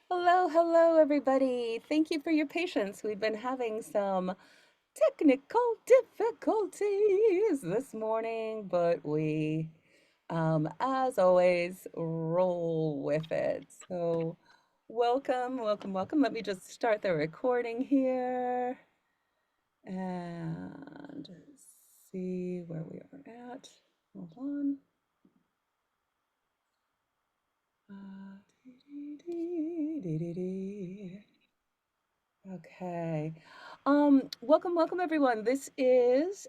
Hello, hello, everybody. Thank you for your patience. We've been having some technical difficulties this morning, but as always, roll with it. So, welcome, welcome, welcome. Let me just start the recording here and see where we are at. Hold on. Dee, dee, dee, dee, dee. Okay. Welcome, welcome everyone. This is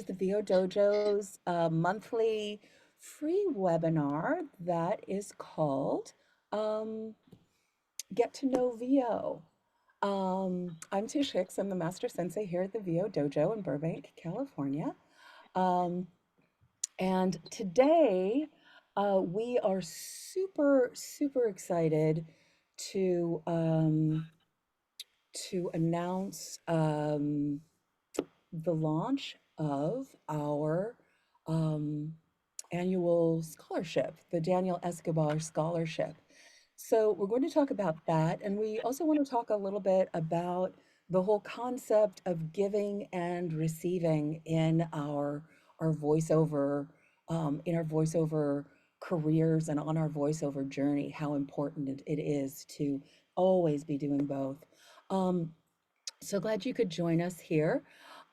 the VO Dojo's monthly free webinar that is called um Get to Know VO. I'm Tish Hicks. I'm the master sensei here at the VO Dojo in Burbank, California. Um, and today we are super, super excited to announce the launch of our um, annual scholarship, the Daniel Escobar Scholarship. So we're going to talk about that, and we also want to talk a little bit about the whole concept of giving and receiving our voiceover in our voiceover careers and on our voiceover journey. How important it is to always be doing both. Um, so glad you could join us here.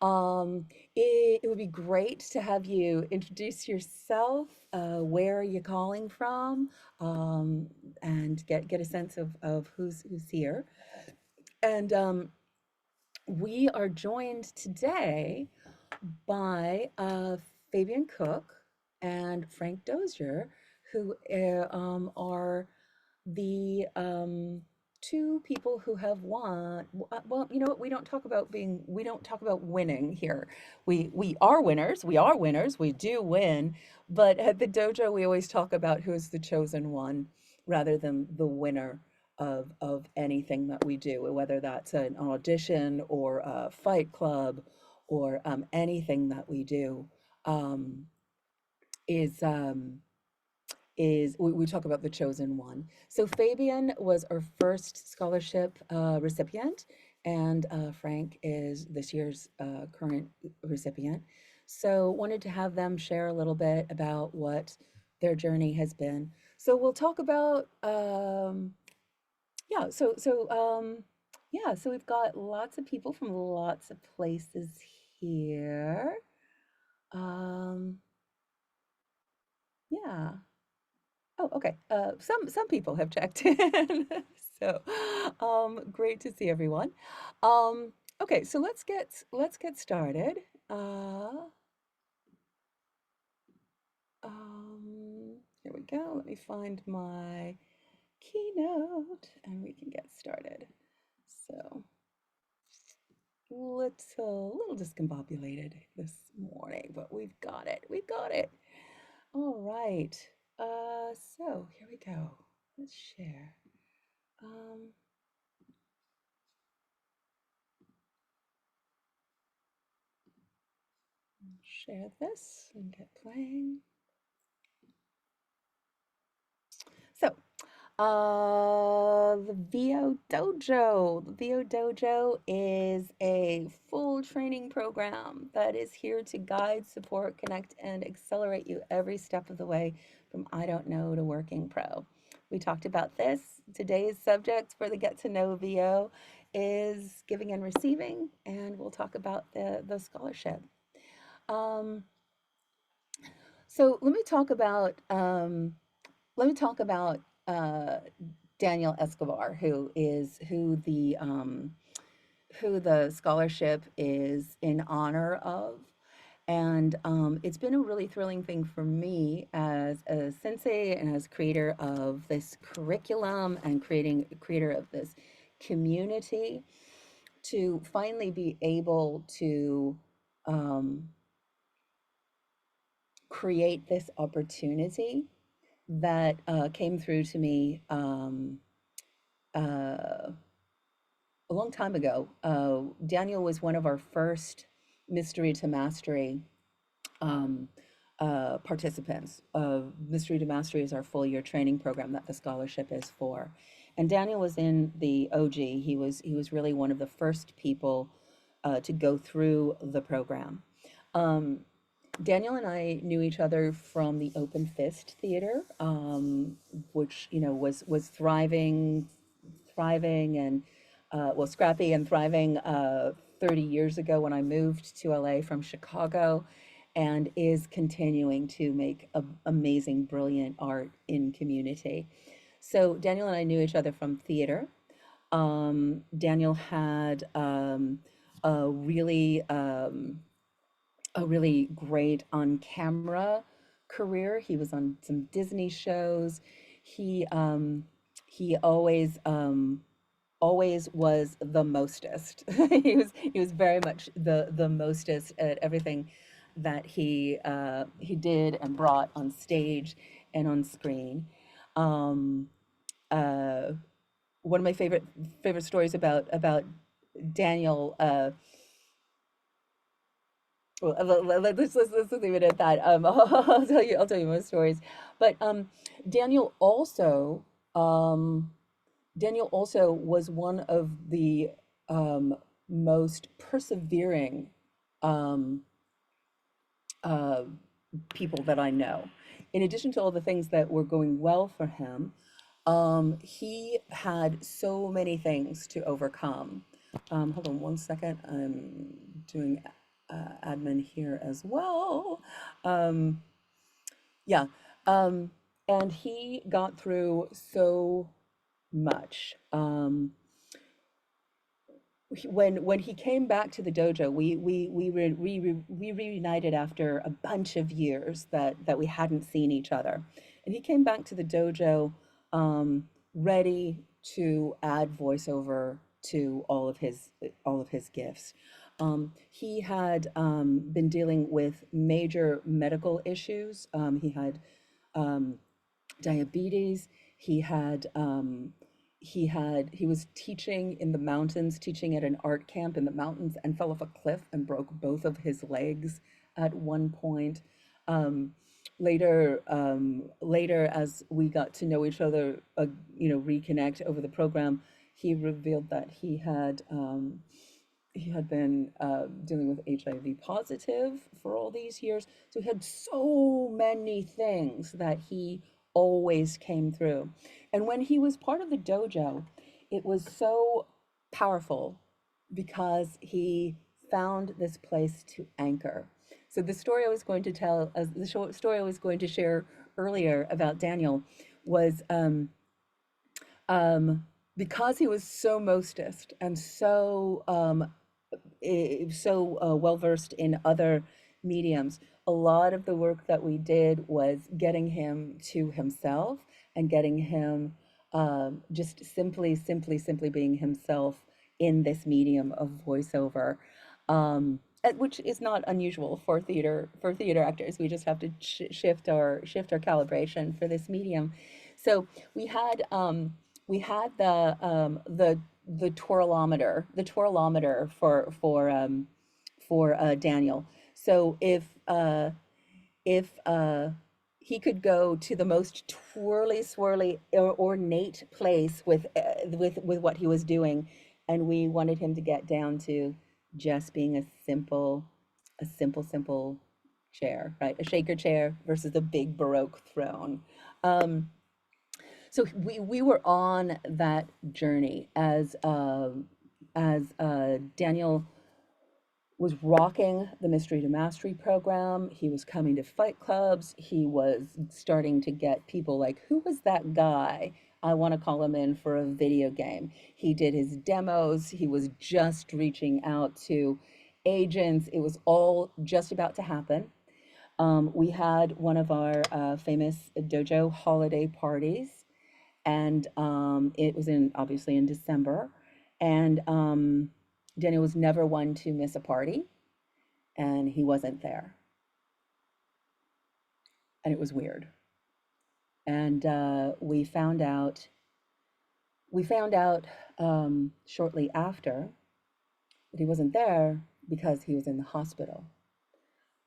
Um, it would be great to have you introduce yourself. Where are you calling from? Um, and get a sense of who's here. And we are joined today by Fabian Cook and Frank Dozier, who are the two people who have won. Well, you know what? We don't talk about winning here. We are winners. We are winners. We do win. But at the dojo, we always talk about who is the chosen one rather than the winner of anything that we do, whether that's an audition or a fight club or anything that we do um, is we talk about the chosen one. So Fabian was our first scholarship recipient, and Frank is this year's current recipient. So wanted to have them share a little bit about what their journey has been. So we'll talk about yeah. So we've got lots of people from lots of places here. Um, yeah. Oh, okay. Some people have checked in. So, great to see everyone. Okay, so let's get started. Uh, Here we go. Let me find my keynote and we can get started. So, let's a little discombobulated this morning, but we've got it. We've got it. All right. So here we go. Let's share. Um, Share this and get playing. So, the VO Dojo. The VO Dojo is a full training program that is here to guide, support, connect, and accelerate you every step of the way from I don't know to working pro. We talked about this. Today's subject for the Get to Know VO is giving and receiving, and we'll talk about the scholarship. Um, so let me talk about Daniel Escobar, who the scholarship is in honor of. And it's been a really thrilling thing for me as a sensei and as creator of this curriculum and creator of this community to finally be able to um, create this opportunity that came through to me uh, a long time ago. Daniel was one of our first Mystery to Mastery um, participants. Mystery to Mastery is our full year training program that the scholarship is for. And Daniel was in the OG. He was really one of the first people to go through the program. Um, Daniel and I knew each other from the Open Fist Theater, which was thriving and well, scrappy and thriving 30 years ago when I moved to LA from Chicago, and is continuing to make amazing, brilliant art in community. So Daniel and I knew each other from theater. Daniel had a really um, a really great on camera career. He was on some Disney shows. He um, he always was the mostest. He was very much the mostest at everything that he did and brought on stage and on screen. Um, uh, One of my favorite stories about Daniel. Well, let's leave it at that. I'll tell you more stories. But Daniel also um, Daniel also was one of the um, most persevering um, uh, people that I know. In addition to all the things that were going well for him, he had so many things to overcome. Hold on one second. I'm doing admin here as well. Um, yeah. Um, and he got through so much. When he came back to the dojo, we reunited after a bunch of years that we hadn't seen each other, and he came back to the dojo, ready to add voiceover to all of his gifts. He had been dealing with major medical issues. He had um, diabetes. He had he was teaching in the mountains, teaching at an art camp in the mountains, and fell off a cliff and broke both of his legs at one point. Um, later, as we got to know each other, reconnect over the program, he revealed that he had been dealing with HIV positive for all these years. So he had so many things that he always came through. And when he was part of the dojo, it was so powerful because he found this place to anchor. So the story I was going to tell, story I was going to share earlier about Daniel was um, because he was so mostest and so well versed in other mediums. A lot of the work that we did was getting him to himself and getting him just simply being himself in this medium of voiceover, which is not unusual for theater actors. We just have to shift our calibration for this medium. So we had the twirlometer for Daniel. So if he could go to the most twirly swirly ornate place with what he was doing, and we wanted him to get down to just being a simple chair, right? A shaker chair versus a big Baroque throne. Um, so we were on that journey as Daniel was rocking the Mystery to Mastery program. He was coming to fight clubs. He was starting to get people like, who was that guy? I want to call him in for a video game. He did his demos. He was just reaching out to agents. It was all just about to happen. We had one of our famous dojo holiday parties, and it was obviously in December, and Daniel was never one to miss a party, and he wasn't there, and it was weird. And we found out shortly after that he wasn't there because he was in the hospital.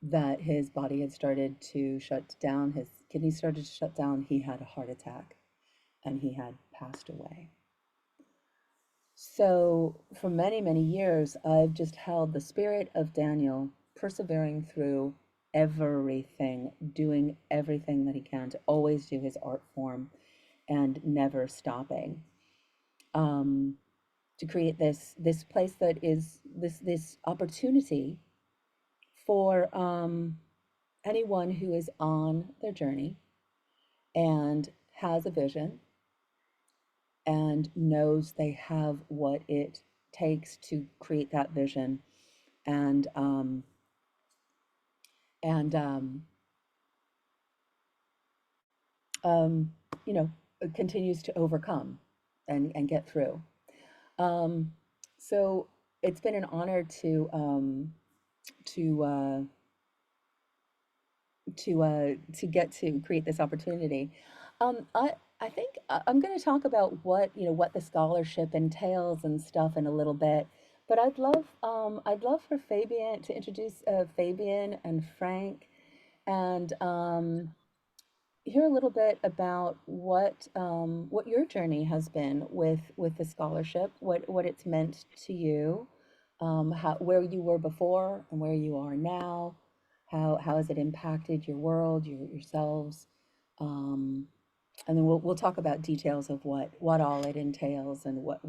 that his body had started to shut down, his kidneys started to shut down, he had a heart attack and he had passed away. So, for many, many years, I've just held the spirit of Daniel persevering through everything, doing everything that he can to always do his art form and never stopping. Um, to create this place that is this opportunity for anyone who is on their journey and has a vision and knows they have what it takes to create that vision and um, and um, you know continues to overcome and get through. Um, so it's been an honor to uh, to get to create this opportunity. I think I'm going to talk about what what the scholarship entails and stuff in a little bit, but I'd love for Fabian to introduce Fabian and Frank and hear a little bit about what your journey has been with the scholarship, what it's meant to you, how where you were before and where you are now, how has it impacted your world, yourselves, um, and then we'll talk about details of what all it entails and what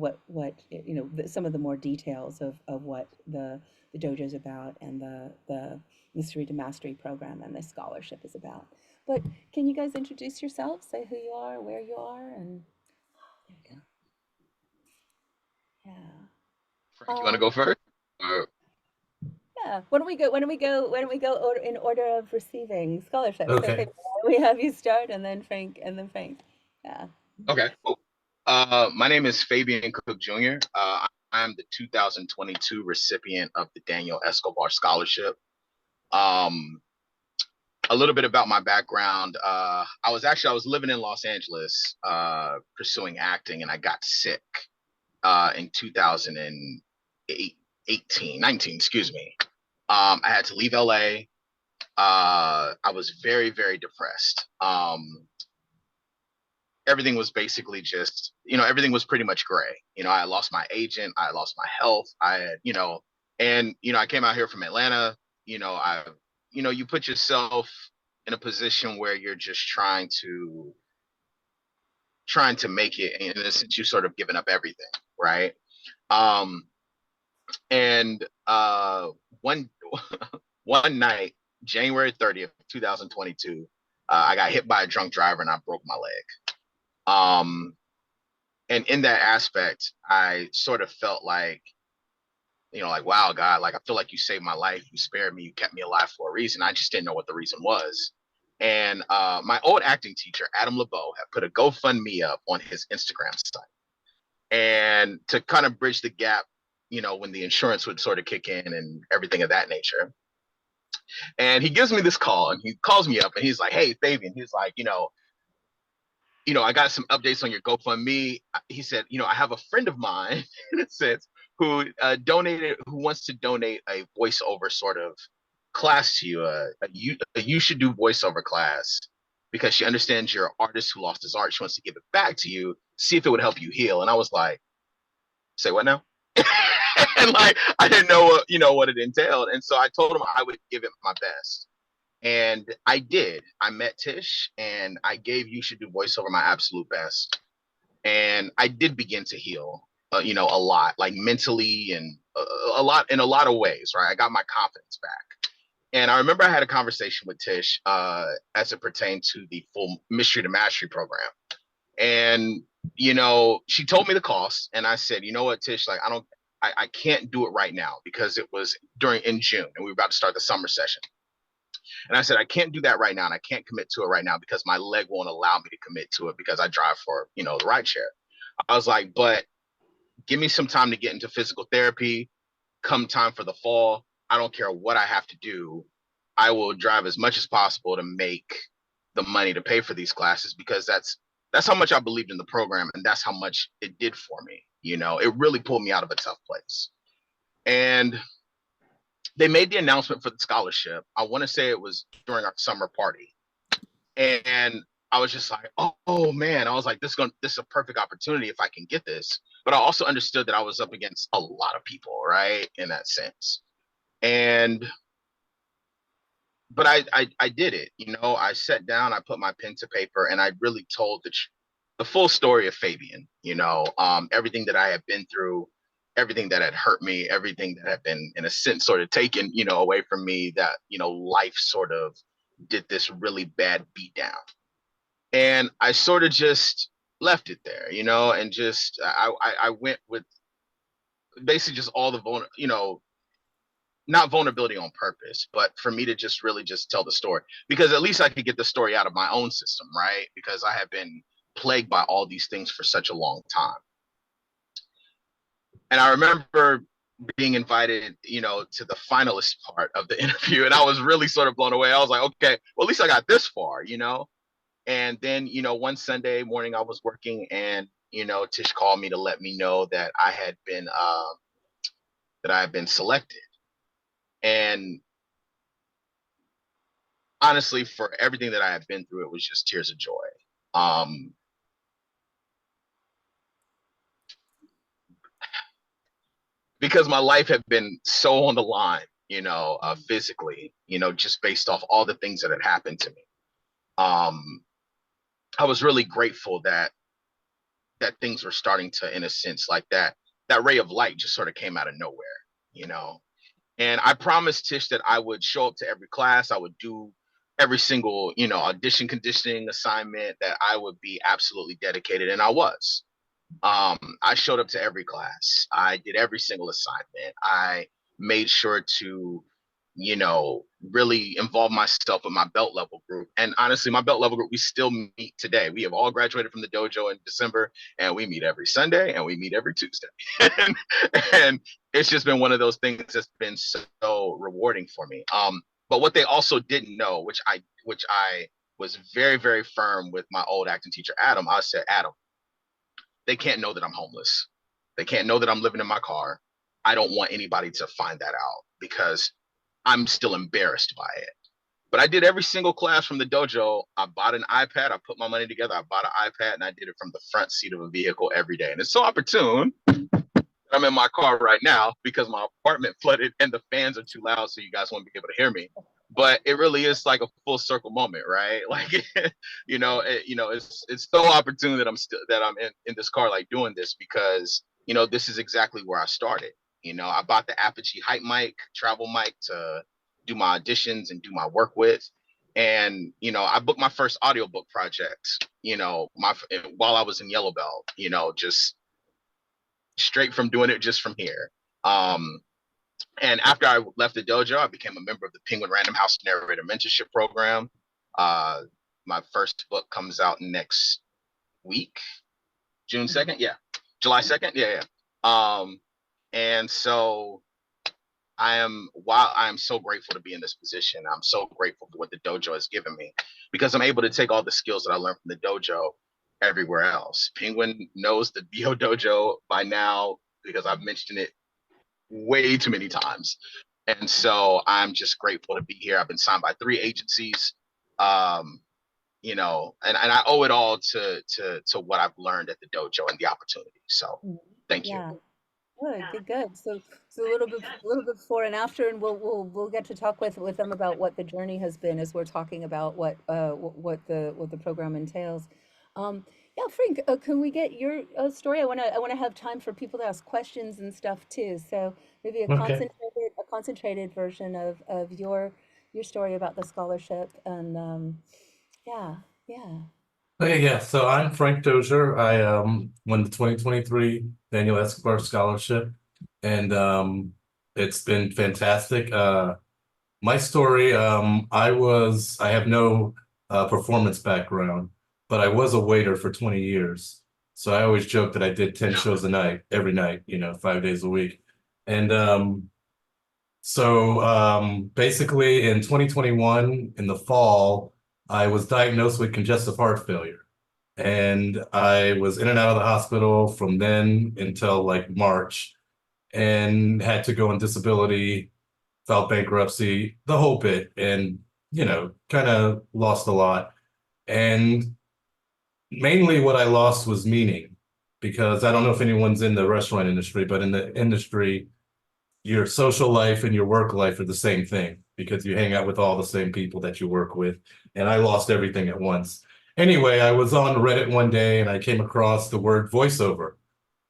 some of the more details of what the dojo is about and the Mystery to Mastery program and this scholarship is about. But can you guys introduce yourselves? Say who you are, where you are, and there we go. Yeah. Frank, you want to Um, go first? Or, yeah. When do we go? When do we go? When do we go in order of receiving scholarships? So Okay. Fabian, we have you start, and then Frank, and then Frank. Yeah. okay, cool. My name is Fabian Cook Jr. I'm the 2022 recipient of the Daniel Escobar Scholarship. Um, a little bit about my background. I was living in Los Angeles, pursuing acting, and I got sick in 2018, 19, excuse me. I had to leave LA. I was very, very depressed. Everything was basically just, everything was pretty much gray. I lost my agent, I lost my health, I had, and, I came out here from Atlanta, I, you put yourself in a position where you're just trying to make it. And in a sense, you sort of given up everything. Right. Um, and one, one night, January 30th, 2022, I got hit by a drunk driver and I broke my leg. And in that aspect, I sort of felt like, like, wow, God, like, I feel like you saved my life. You spared me. You kept me alive for a reason. I just didn't know what the reason was. And my old acting teacher, Adam LeBeau, had put a GoFundMe up on his Instagram site. And to kind of bridge the gap, when the insurance would sort of kick in and everything of that nature. And he gives me this call and he calls me up and he's like, hey, Fabian, he's like, I got some updates on your GoFundMe. He said, I have a friend of mine, in a sense, who who wants to donate a voiceover sort of class to you. You should do voiceover class because she understands you're an artist who lost his art. She wants to give it back to you, see if it would help you heal. And I was like, say what now? And like, I didn't know what it entailed. And so I told him I would give it my best. And I did. I met Tish and I gave You Should Do Voiceover my absolute best. And I did begin to heal, a lot, like mentally and a lot in a lot of ways, right? I got my confidence back. And I remember I had a conversation with Tish as it pertained to the full Mystery to Mastery program. And, she told me the cost. And I said, you know what, Tish, like, I can't do it right now because it was in June and we were about to start the summer session. And I said, I can't do that right now. And I can't commit to it right now because my leg won't allow me to commit to it because I drive for, the ride share. I was like, but give me some time to get into physical therapy. Come time for the fall, I don't care what I have to do. I will drive as much as possible to make the money to pay for these classes because that's how much I believed in the program. And that's how much it did for me. It really pulled me out of a tough place. And they made the announcement for the scholarship. I want to say it was during our summer party, and I was just like, oh man, I was like, this is a perfect opportunity if I can get this. But I also understood that I was up against a lot of people, right, in that sense. And but I did it. I sat down, I put my pen to paper, and I really told the full story of Fabian. Everything that I had been through, everything that had hurt me, everything that had been in a sense sort of taken away from me. That life sort of did this really bad beat down, and I sort of just left it there, and just I went with basically just all the not vulnerability on purpose, but for me to just really just tell the story, because at least I could get the story out of my own system, right? Because I have been plagued by all these things for such a long time. And I remember being invited, to the finalist part of the interview, and I was really sort of blown away. I was like, okay, well, at least I got this far. And then, one Sunday morning I was working, and, Tish called me to let me know that I had been selected. And honestly, for everything that I had been through, it was just tears of joy. Um, because my life had been so on the line, physically, just based off all the things that had happened to me. Um, I was really grateful that things were starting to, in a sense, like that ray of light just sort of came out of nowhere, you know. And I promised Tish that I would show up to every class. I would do every single, audition conditioning assignment, that I would be absolutely dedicated. And I was. I showed up to every class. I did every single assignment. I made sure to, really involve myself in my belt level group. And honestly, my belt level group, we still meet today. We have all graduated from the dojo in December, and we meet every Sunday and we meet every Tuesday. and, and it's just been one of those things that's been so rewarding for me. But what they also didn't know, which I was very, very firm with my old acting teacher, Adam. I said, Adam, they can't know that I'm homeless. They can't know that I'm living in my car. I don't want anybody to find that out, because I'm still embarrassed by it. But I did every single class from the dojo. I bought an iPad. I put my money together. I bought an iPad, and I did it from the front seat of a vehicle every day. And it's so opportune I'm in my car right now because my apartment flooded and the fans are too loud, so you guys won't be able to hear me. But it really is like a full circle moment, right? Like, it's so opportune that I'm in this car, like, doing this, because this is exactly where I started. I bought the Apogee hype mic, travel mic, to do my auditions and do my work with. And I booked my first audiobook project, my while I was in Yellow Belt, just straight from doing it just from here. Um, and after I left the dojo, I became a member of the Penguin Random House Narrator Mentorship Program. Uh, my first book comes out next week, June 2nd. Yeah. July 2nd. Yeah. Yeah. And so while I am so grateful to be in this position, I'm so grateful for what the dojo has given me, because I'm able to take all the skills that I learned from the dojo everywhere else. Penguin knows the Bio Dojo by now because I've mentioned it way too many times. And so I'm just grateful to be here. I've been signed by 3 agencies, um, and I owe it all to what I've learned at the dojo and the opportunity. So Mhm. thank you. Yeah. Good, good, good. So a little bit before and after, and we'll get to talk with them about what the journey has been as we're talking about what the program entails. Yeah, Frank, can we get your story? I want to have time for people to ask questions and stuff too. So maybe Okay. a concentrated version of your story about the scholarship and yeah, yeah. Okay, yeah. So I'm Frank Dozier. I won the 2023 Daniel Escobar Scholarship, and it's been fantastic. My story, I have no performance background, but I was a waiter for 20 years. So I always joke that I did 10 shows a night, every night, 5 days a week. And basically in 2021, in the fall, I was diagnosed with congestive heart failure. And I was in and out of the hospital from then until like March, and had to go on disability filed bankruptcy, the whole bit, and kind of lost a lot. And mainly what I lost was meaning, because I don't know if anyone's in the restaurant industry, but in the industry, your social life and your work life are the same thing because you hang out with all the same people that you work with. And I lost everything at once. Anyway, I was on Reddit one day and I came across the word voiceover.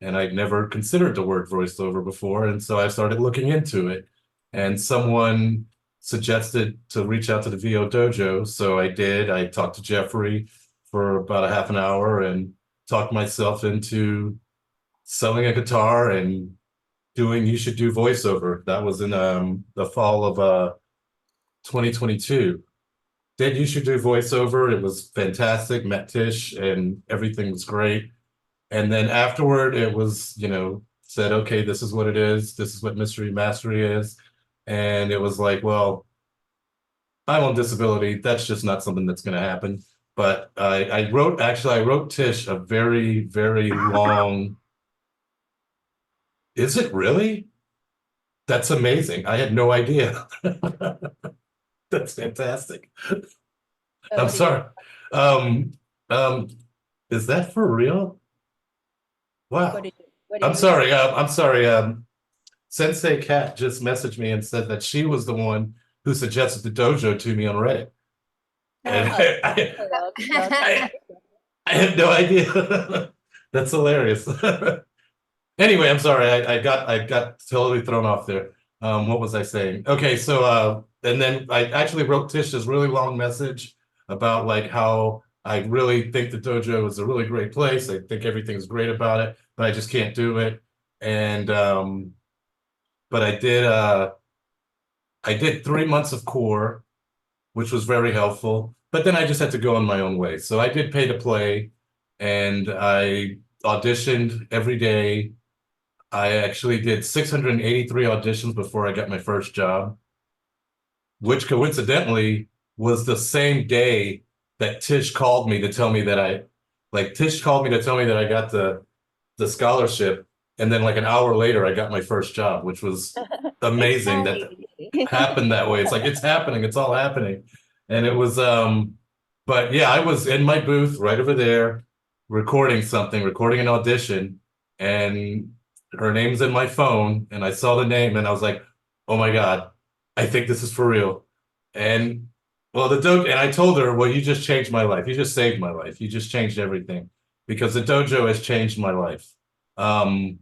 And I'd never considered the word voiceover before. And so I started looking into it. And someone suggested to reach out to the VO Dojo. So I did. I talked to Jeffrey for about a half an hour and talked myself into selling a guitar and doing You Should Do Voiceover. That was in the fall of 2022. Did You Should Do Voiceover. It was fantastic. Met Tish and everything was great. And then afterward, it was, said, okay, this is what it is. This is what Mystery Mastery is. And it was like, well, I'm on disability. That's just not something that's going to happen. But I wrote Tish a very, very long. Is it really? That's amazing. I had no idea. That's fantastic. I'm What do you sorry. Um, um, is that for real? what do Wow. you what do I'm you sorry. I'm sorry. Sensei Cat just messaged me and said that she was the one who suggested the dojo to me on Reddit. And Oh, okay, that's I, I had no idea. That's hilarious. Anyway, I'm sorry. I got totally thrown off there. What was I saying? Okay, so and then I actually wrote Tish this really long message about like how I really think the dojo is a really great place. I think everything's great about it, but I just can't do it. And but I did 3 months of core, which was very helpful. But then I just had to go on my own way. So I did pay to play, and I auditioned every day. I actually did 683 auditions before I got my first job, which coincidentally was the same day that Tish called me to tell me that Tish called me to tell me that I got the scholarship. And then like an hour later, I got my first job, which was amazing that exciting. happened that way. It's like it's happening, it's all happening. And it was but yeah, I was in my booth right over there recording something, recording an audition, and her name's in my phone, and I saw the name and I was like, oh my God, I think this is for real. And well, and I told her, well, you just changed my life. You just saved my life. You just changed everything because the dojo has changed my life. Um,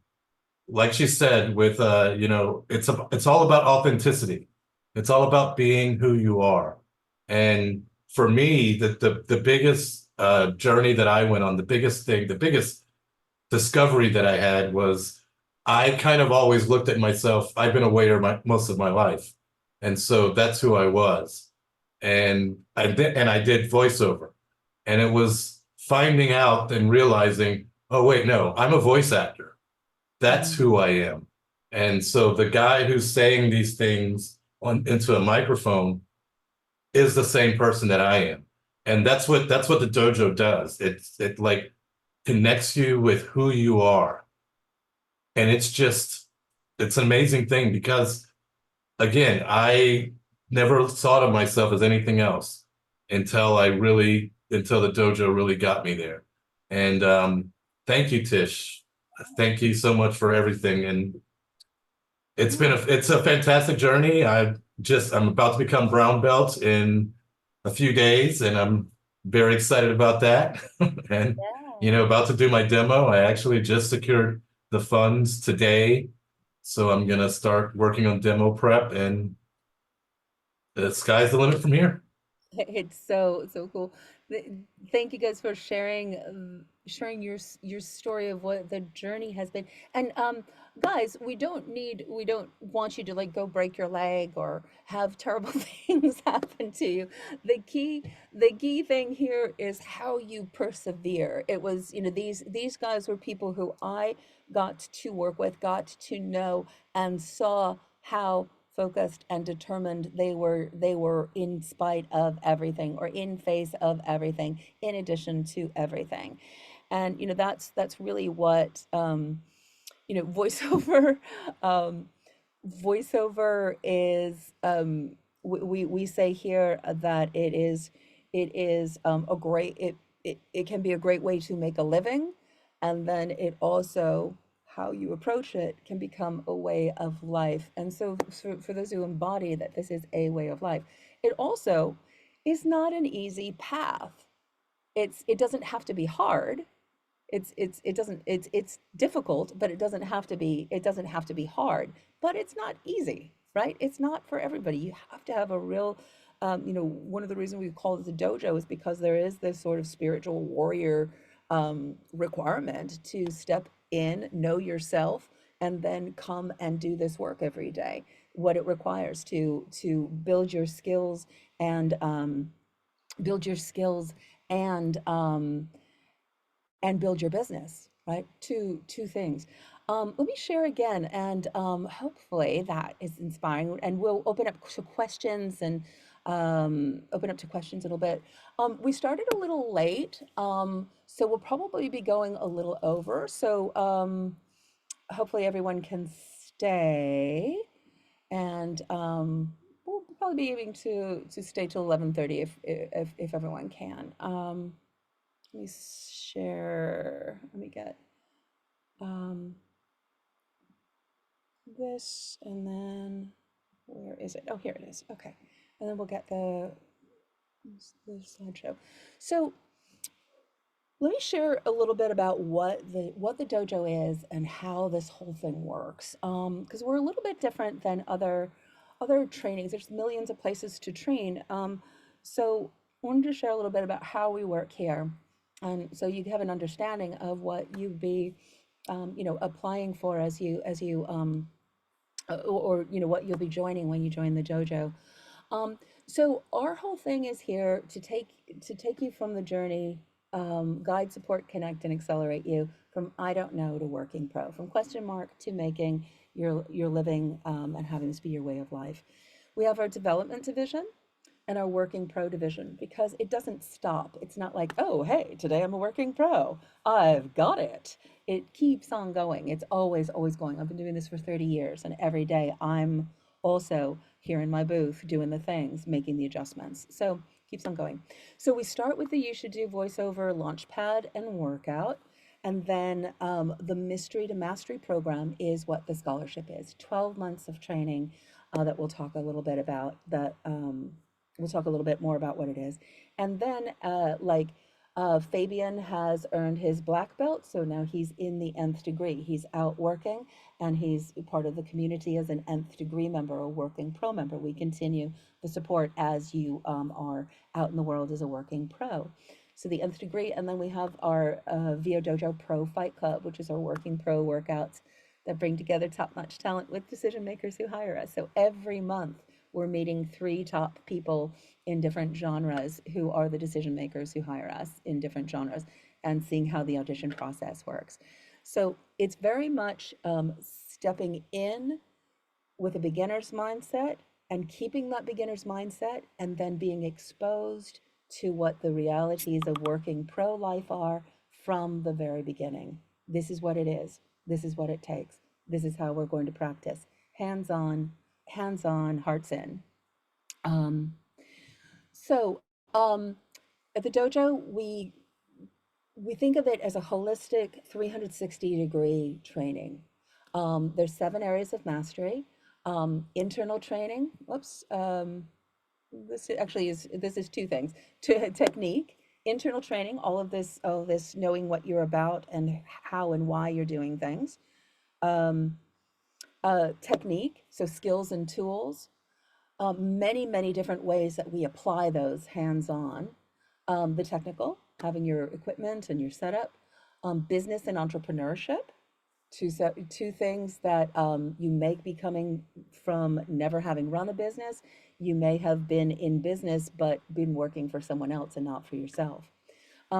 like she said, with it's all about authenticity. It's all about being who you are. And for me, the biggest journey that I went on, the biggest discovery that I had was I kind of always looked at myself. I've been a waiter most of my life, and so that's who I was. And I did voiceover, and it was finding out and realizing, oh wait, no, I'm a voice actor. That's Mhm. who I am. And so the guy who's saying these things into a microphone is the same person that I am. And that's what the dojo does. It like connects you with who you are. And it's an amazing thing because again, I never thought of myself as anything else until the dojo really got me there. And thank you, Tish. Thank you so much for everything. And Yeah. it's a fantastic journey. I'm about to become brown belt in a few days, and I'm very excited about that. And Yeah. about to do my demo. I actually just secured the funds today, so I'm gonna start working on demo prep, and the sky's the limit from here. It's so cool. Th- Thank you guys for sharing your story of what the journey has been. And guys, we don't want you to like go break your leg or have terrible things happen to you. The key thing here is how you persevere. It was, these guys were people who I got to work with, got to know, and saw how focused and determined they were in spite of everything, or in face of everything, in addition to everything. And that's really what voiceover um Voiceover is we say here that it is a great it can be a great way to make a living, and then it also, how you approach it can become a way of life. And so for those who embody that this is a way of life, it also is not an easy path. It doesn't have to be hard. It doesn't it's difficult, but it doesn't have to be hard, but it's not easy, right? It's not for everybody. You have to have a real one of the reasons we call it the dojo is because there is this sort of spiritual warrior requirement to step in, know yourself, and then come and do this work every day. What it requires to build your skills and build your skills and build your business, right? Two things. Let me share again, and hopefully that is inspiring. And we'll open up to questions a little bit. We started a little late, so we'll probably be going a little over. So hopefully everyone can stay, and we'll probably be aiming to stay till 11:30 if everyone can. Let me share. Let me get um, this, and then where is it? Oh, here it is. Okay, and then we'll get the slideshow. So let me share a little bit about what the dojo is and how this whole thing works. Because we're a little bit different than other trainings. There's millions of places to train. So I wanted to share a little bit about how we work here, and so you have an understanding of what you'd be, applying for or what you'll be joining when you join the dojo. So our whole thing is here to take you from the journey, guide, support, connect, and accelerate you from I don't know to working pro, from question mark to making your living, and having this be your way of life. We have our development division and our working pro division because it doesn't stop. It's not like, oh, hey, today I'm a working pro. I've got it. It keeps on going. It's always, always going. I've been doing this for 30 years, and every day I'm also here in my booth doing the things, making the adjustments. So keeps on going. So we start with the You Should Do voiceover, launchpad, and workout. And then the Mystery to Mastery program is what the scholarship is. 12 months of training that we'll talk a little bit about that. We'll talk a little bit more about what it is. And then Fabian has earned his black belt, so now he's in the nth degree. He's out working, and he's part of the community as an nth degree member, a working pro member. We continue the support as you are out in the world as a working pro. So the nth degree, and then we have our VO Dojo Pro Fight Club, which is our working pro workouts that bring together top-notch talent with decision makers who hire us. So every month we're meeting 3 top people in different genres who are the decision makers who hire us in different genres, and seeing how the audition process works. So it's very much stepping in with a beginner's mindset and keeping that beginner's mindset, and then being exposed to what the realities of working pro life are from the very beginning. This is what it is. This is what it takes. This is how we're going to practice. Hands on, hearts in. Um, so um, at the dojo, we think of it as a holistic 360-degree training. There's 7 areas of mastery. Internal training. Whoops. This is 2 things. Technique, internal training, all of this knowing what you're about and how and why you're doing things. Um, Technique, so skills and tools. Many different ways that we apply those hands-on. The technical, having your equipment and your setup. Business and entrepreneurship, two things that you may be coming from never having run a business. You may have been in business but been working for someone else and not for yourself.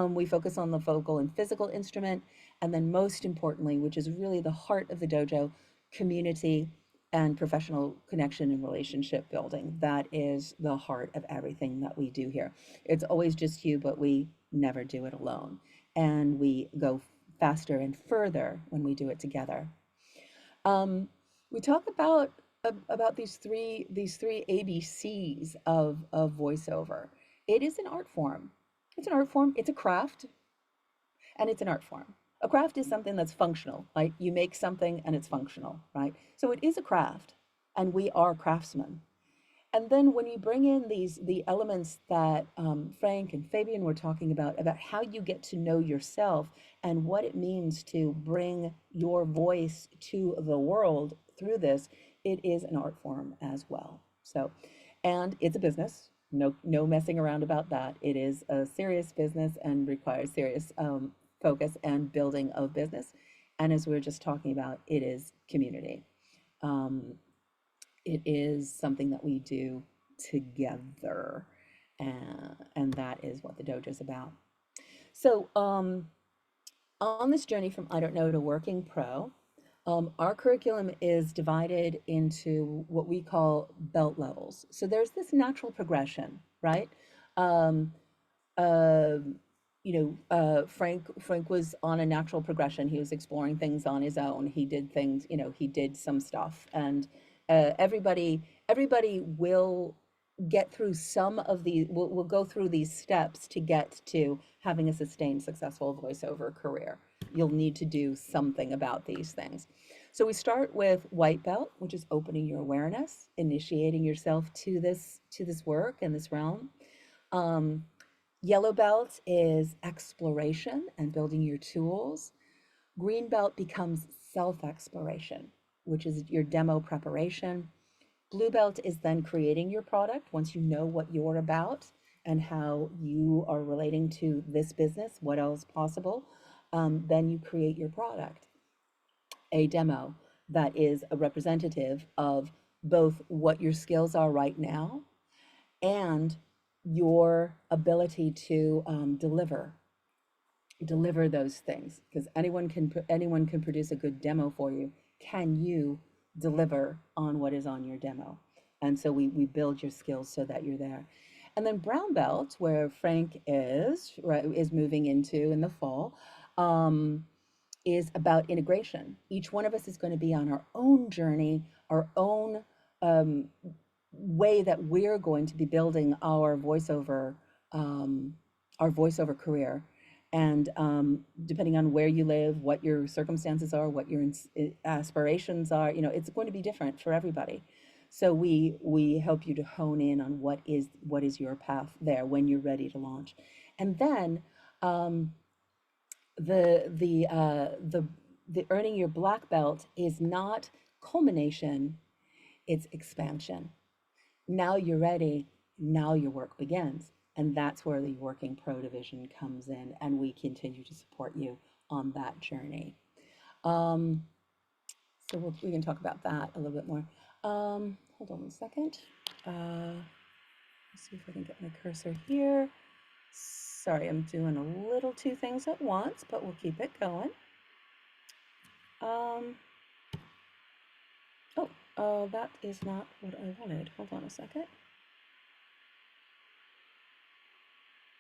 We focus on the vocal and physical instrument, and then most importantly, which is really the heart of the dojo, community and professional connection and relationship building. That is the heart of everything that we do here. It's always just you, but we never do it alone. And we go faster and further when we do it together. We talk about about these three ABCs of voiceover. It is an art form. It's an art form. It's a craft, and it's an art form. A craft is something that's functional, right? You make something and it's functional, right? So it is a craft, and we are craftsmen. And then when you bring in the elements that Frank and Fabian were talking about how you get to know yourself and what it means to bring your voice to the world through this, it is an art form as well. So, and it's a business. No messing around about that. It is a serious business and requires serious focus and building of business. And as we were just talking about, it is community. Um, it is something that we do together, and that is what the dojo is about. So on this journey from I don't know to working pro, our curriculum is divided into what we call belt levels. So there's this natural progression, right? um, uh, Frank was on a natural progression. He was exploring things on his own. He did things, he did some stuff, and everybody will get through some of the will go through these steps to get to having a sustained, successful voiceover career. You'll need to do something about these things. So we start with white belt, which is opening your awareness, initiating yourself to this work and this realm. Um, Yellow belt is exploration and building your tools. Green belt becomes self exploration, which is your demo preparation. Blue belt is then creating your product once you know what you're about and how you are relating to this business, what else possible. Then you create your product, a demo that is a representative of both what your skills are right now and your ability to deliver those things, because anyone can produce a good demo for you. Can you deliver on what is on your demo? And so we build your skills so that you're there. And then brown belt, where Frank is, right, is moving into in the fall, is about integration. Each one of us is going to be on our own journey, our own um, way that we're going to be building our voiceover career. And depending on where you live, what your circumstances are, what your aspirations are, it's going to be different for everybody. So we help you to hone in on what is your path there when you're ready to launch. And then the earning your black belt is not culmination, it's expansion. Now you're ready, now your work begins. And that's where the Working Pro division comes in, and we continue to support you on that journey. Um, so we can talk about that a little bit more. Hold on one second. Let's see if I can get my cursor here. Sorry, I'm doing a little two things at once, but we'll keep it going. That is not what I wanted. Hold on a second.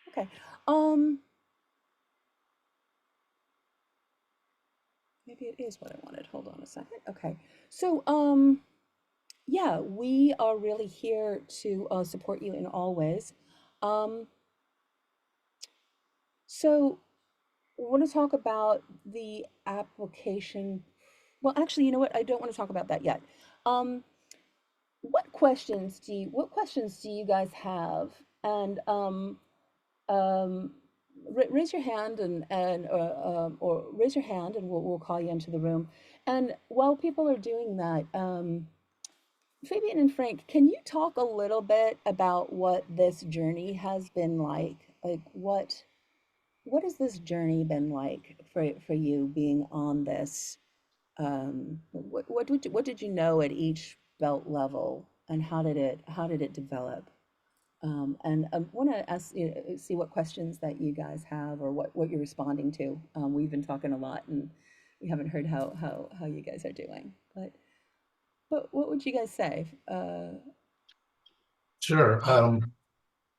Okay. Maybe it is what I wanted. Hold on a second. Okay. So, yeah, we are really here to support you in all ways. Um, so we want to talk about the application. Well, actually, you know what? I don't want to talk about that yet. Um, what questions do you guys have? And um, raise your hand and or raise your hand and we'll call you into the room. And while people are doing that, Fabian and Frank, can you talk a little bit about what this journey has been like? Like what has this journey been like for you being on this? What did you know at each belt level, and how did it develop? And I want to ask, see what questions that you guys have or what you're responding to. We've been talking a lot, and we haven't heard how you guys are doing. But what would you guys say? Sure. I'll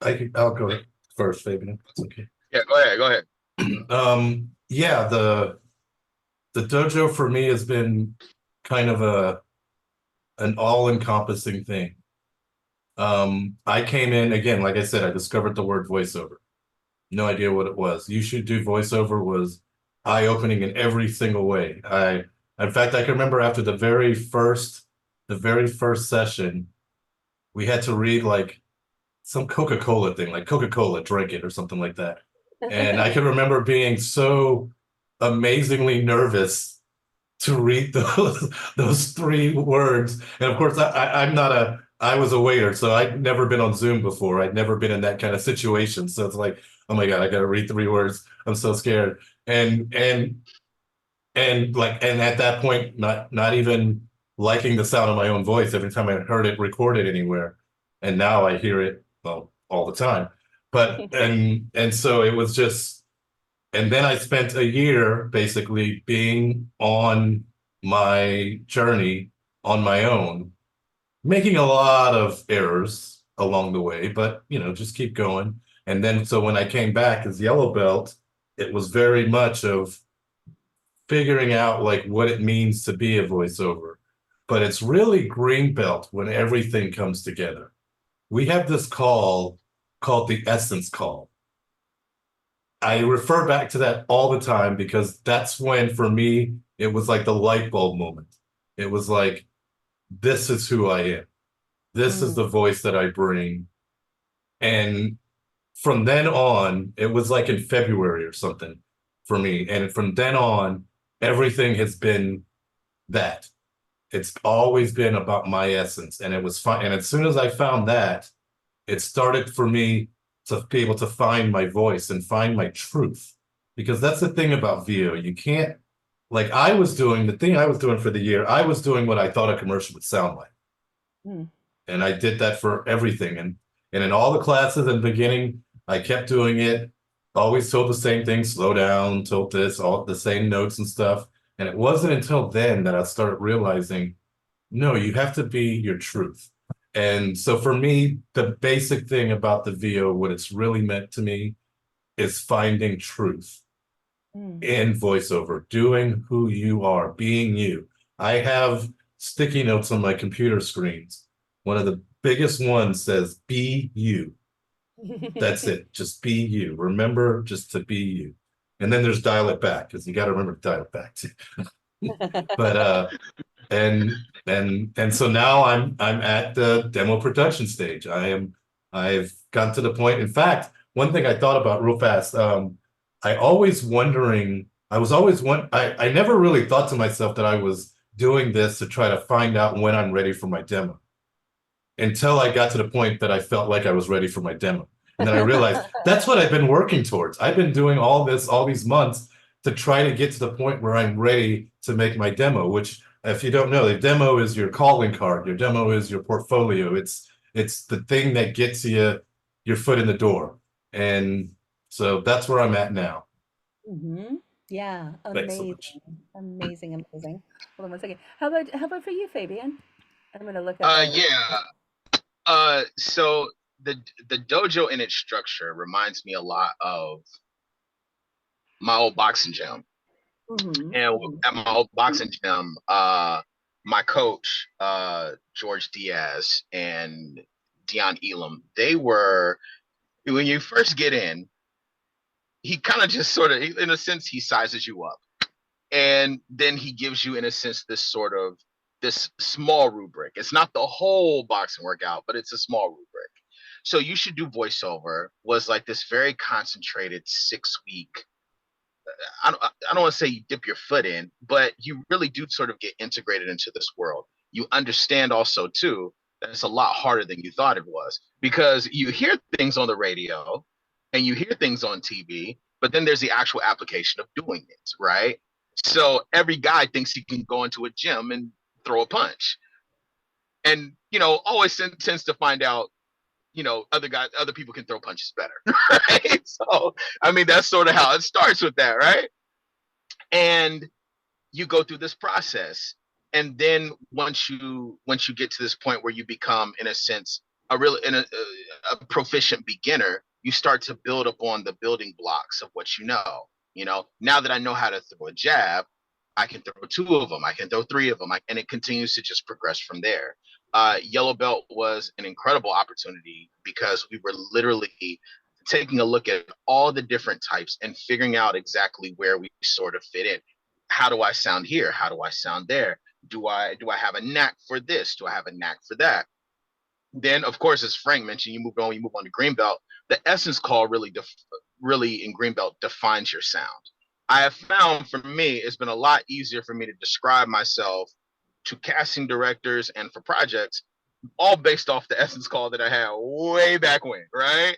go first, Fabian. It's okay. Yeah, go ahead. Go ahead. Yeah, the dojo for me has been kind of an all-encompassing thing. I came in again, like I said, I discovered the word voiceover. No idea what it was. You should do voiceover was eye-opening in every single way. In fact, I can remember after the very first session, we had to read like some Coca-Cola thing, like Coca-Cola, drink it or something like that. And I can remember being so amazingly nervous to read those three words. And of course, I was a waiter, so I'd never been on Zoom before. I'd never been in that kind of situation. So it's like, oh my God, I gotta read three words. I'm so scared. And at that point, not even liking the sound of my own voice every time I heard it recorded anywhere. And now I hear it, well, all the time. But and so it was just, and then I spent a year basically being on my journey on my own, making a lot of errors along the way, but just keep going. And then so when I came back as yellow belt, it was very much of figuring out like what it means to be a voiceover. But it's really green belt when everything comes together. We have this call called the essence call. I refer back to that all the time because that's when, for me, it was like the light bulb moment. It was like, this is who I am. This is the voice that I bring. And from then on, it was like in February or something for me. And from then on, everything has been that. It's always been about my essence. And it was fun. And as soon as I found that, it started for me to be able to find my voice and find my truth. Because that's the thing about VO. You can't, like the thing I was doing for the year, I was doing what I thought a commercial would sound like. And I did that for everything. And in all the classes in the beginning, I kept doing it, always told the same thing, slow down, told this, all the same notes and stuff. And it wasn't until then that I started realizing, no, you have to be your truth. And so for me, the basic thing about the VO, what it's really meant to me, is finding truth in voiceover, doing who you are, being you. I have sticky notes on my computer screens. One of the biggest ones says, be you. That's it. Just be you. Remember just to be you. And then there's dial it back, because you got to remember to dial it back too. But and so now I'm at the demo production stage. I've gotten to the point. In fact, one thing I thought about real fast, I was always I never really thought to myself that I was doing this to try to find out when I'm ready for my demo, until I got to the point that I felt like I was ready for my demo. And then I realized that's what I've been working towards. I've been doing all these months to try to get to the point where I'm ready to make my demo, which, if you don't know, the demo is your calling card. Your demo is your portfolio. It's the thing that gets you your foot in the door. And so that's where I'm at now. Yeah, Thanks so much. amazing. Hold on one second. How about for you, Fabian? I'm gonna look at the. Yeah. So the dojo in its structure reminds me a lot of my old boxing gym. And at my old boxing gym, my coach, George Diaz and Dion Elam, they were, when you first get in, he kind of just sort of, in a sense, he sizes you up. And then he gives you, in a sense, this small rubric. It's not the whole boxing workout, but it's a small rubric. So you should do voiceover, was like this very concentrated 6-week. I don't want to say you dip your foot in, but you really do sort of get integrated into this world. You understand also too that it's a lot harder than you thought it was, because you hear things on the radio and you hear things on TV, but then there's the actual application of doing it, right? So every guy thinks he can go into a gym and throw a punch, and always tends to find out, other people can throw punches better, right? So I mean, that's sort of how it starts with that, right? And you go through this process, and then once you get to this point where you become, in a sense, a proficient beginner, you start to build upon the building blocks of what you know. Now that I know how to throw a jab, I can throw two of them. I can throw three of them. And it continues to just progress from there. Yellow belt was an incredible opportunity because we were literally taking a look at all the different types and figuring out exactly where we sort of fit in. How do I sound here? How do I sound there? Do I have a knack for this? Do I have a knack for that? Then, of course, as Frank mentioned, you move on to green belt. The essence call really in green belt defines your sound. I have found for me, it's been a lot easier for me to describe myself to casting directors and for projects, all based off the essence call that I had way back when, right?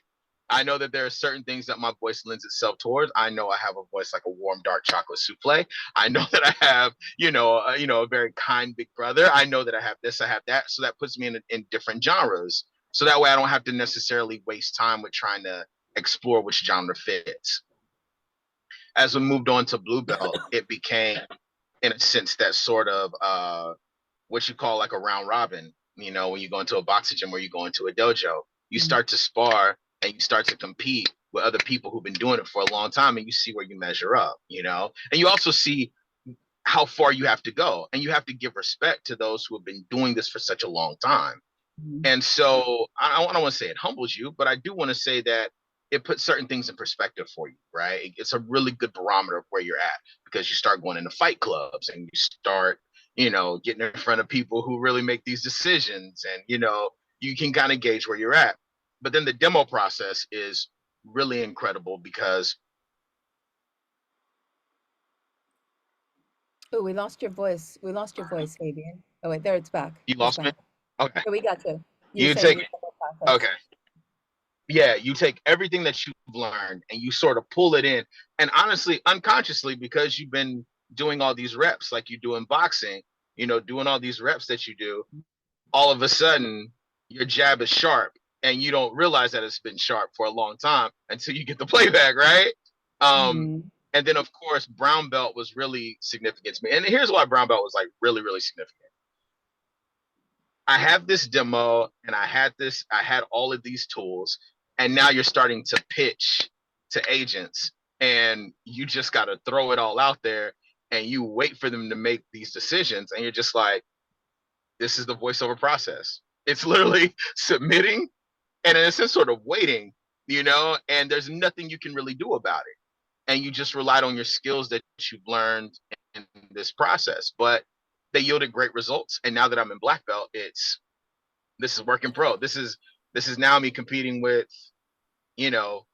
I know that there are certain things that my voice lends itself towards. I know I have a voice like a warm dark chocolate souffle. I know that I have, a very kind big brother. I know that I have this, I have that. So that puts me in different genres. So that way I don't have to necessarily waste time with trying to explore which genre fits. As we moved on to blue belt, it became, in a sense, that sort of what you call like a round robin. When you go into a boxing gym or you go into a dojo, you Mhm. start to spar and you start to compete with other people who've been doing it for a long time, and you see where you measure up. And you also see how far you have to go, and you have to give respect to those who have been doing this for such a long time. Mhm. And so I don't want to say it humbles you, but I do want to say that it puts certain things in perspective for you, right? It's a really good barometer of where you're at because you start going into fight clubs and you start, getting in front of people who really make these decisions, and you can kind of gauge where you're at. But then the demo process is really incredible because Oh, we lost your voice. We lost your voice, Fabian. Oh wait, there it's back. you It's lost me. back. Okay, Oh, we got you. You're you saying take the demo process. okay. Yeah, you take everything that you've learned and you sort of pull it in. And honestly, unconsciously, because you've been doing all these reps like you do in boxing, doing all these reps that you do, all of a sudden your jab is sharp and you don't realize that it's been sharp for a long time until you get the playback, right? Um, Mhm. and then of course, brown belt was really significant to me. And here's why brown belt was like really, really significant. I have this demo and I had all of these tools, and now you're starting to pitch to agents, and you just got to throw it all out there and you wait for them to make these decisions. And you're just like, this is the voiceover process. It's literally submitting and in a sense, sort of waiting, and there's nothing you can really do about it. And you just relied on your skills that you've learned in this process. But they yielded great results. And now that I'm in black belt, this is working pro. This is now me competing with, you know,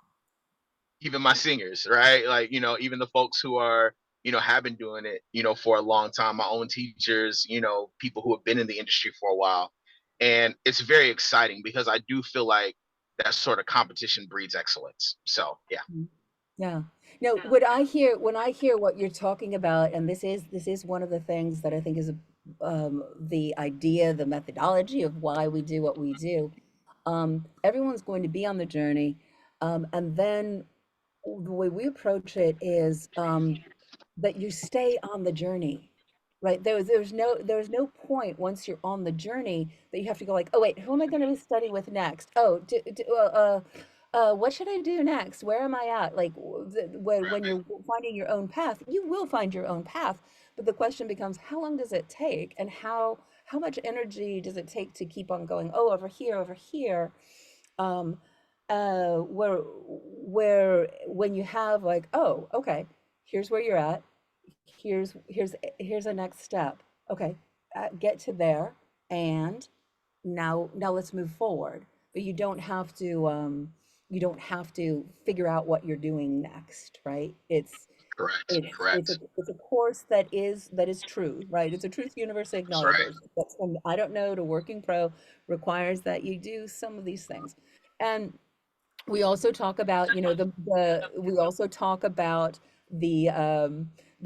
even my seniors, right? Like, even the folks who are, have been doing it, for a long time, my own teachers, people who have been in the industry for a while. And it's very exciting because I do feel like that sort of competition breeds excellence. So yeah. Mhm. Yeah. No, what I hear when I hear what you're talking about, and this is one of the things that I think is the idea, the methodology of why we do what we do. Everyone's going to be on the journey, and then the way we approach it is that you stay on the journey, right? There's no point once you're on the journey that you have to go like, oh wait, who am I going to study with next? Oh, what should I do next? Where am I at? Like when you're finding your own path, you will find your own path. But the question becomes, how long does it take, and how much energy does it take to keep on going? Oh, over here. Um, where when you have like, oh, okay, here's where you're at, here's a next step. Okay, get to there, and now let's move forward. But you don't have to figure out what you're doing next, right? Correct. It's Correct. it's a course that is true, right? It's a truth universe That's right. acknowledges. That's from I don't know to working pro requires that you do some of these things. And we also talk about, we also talk about the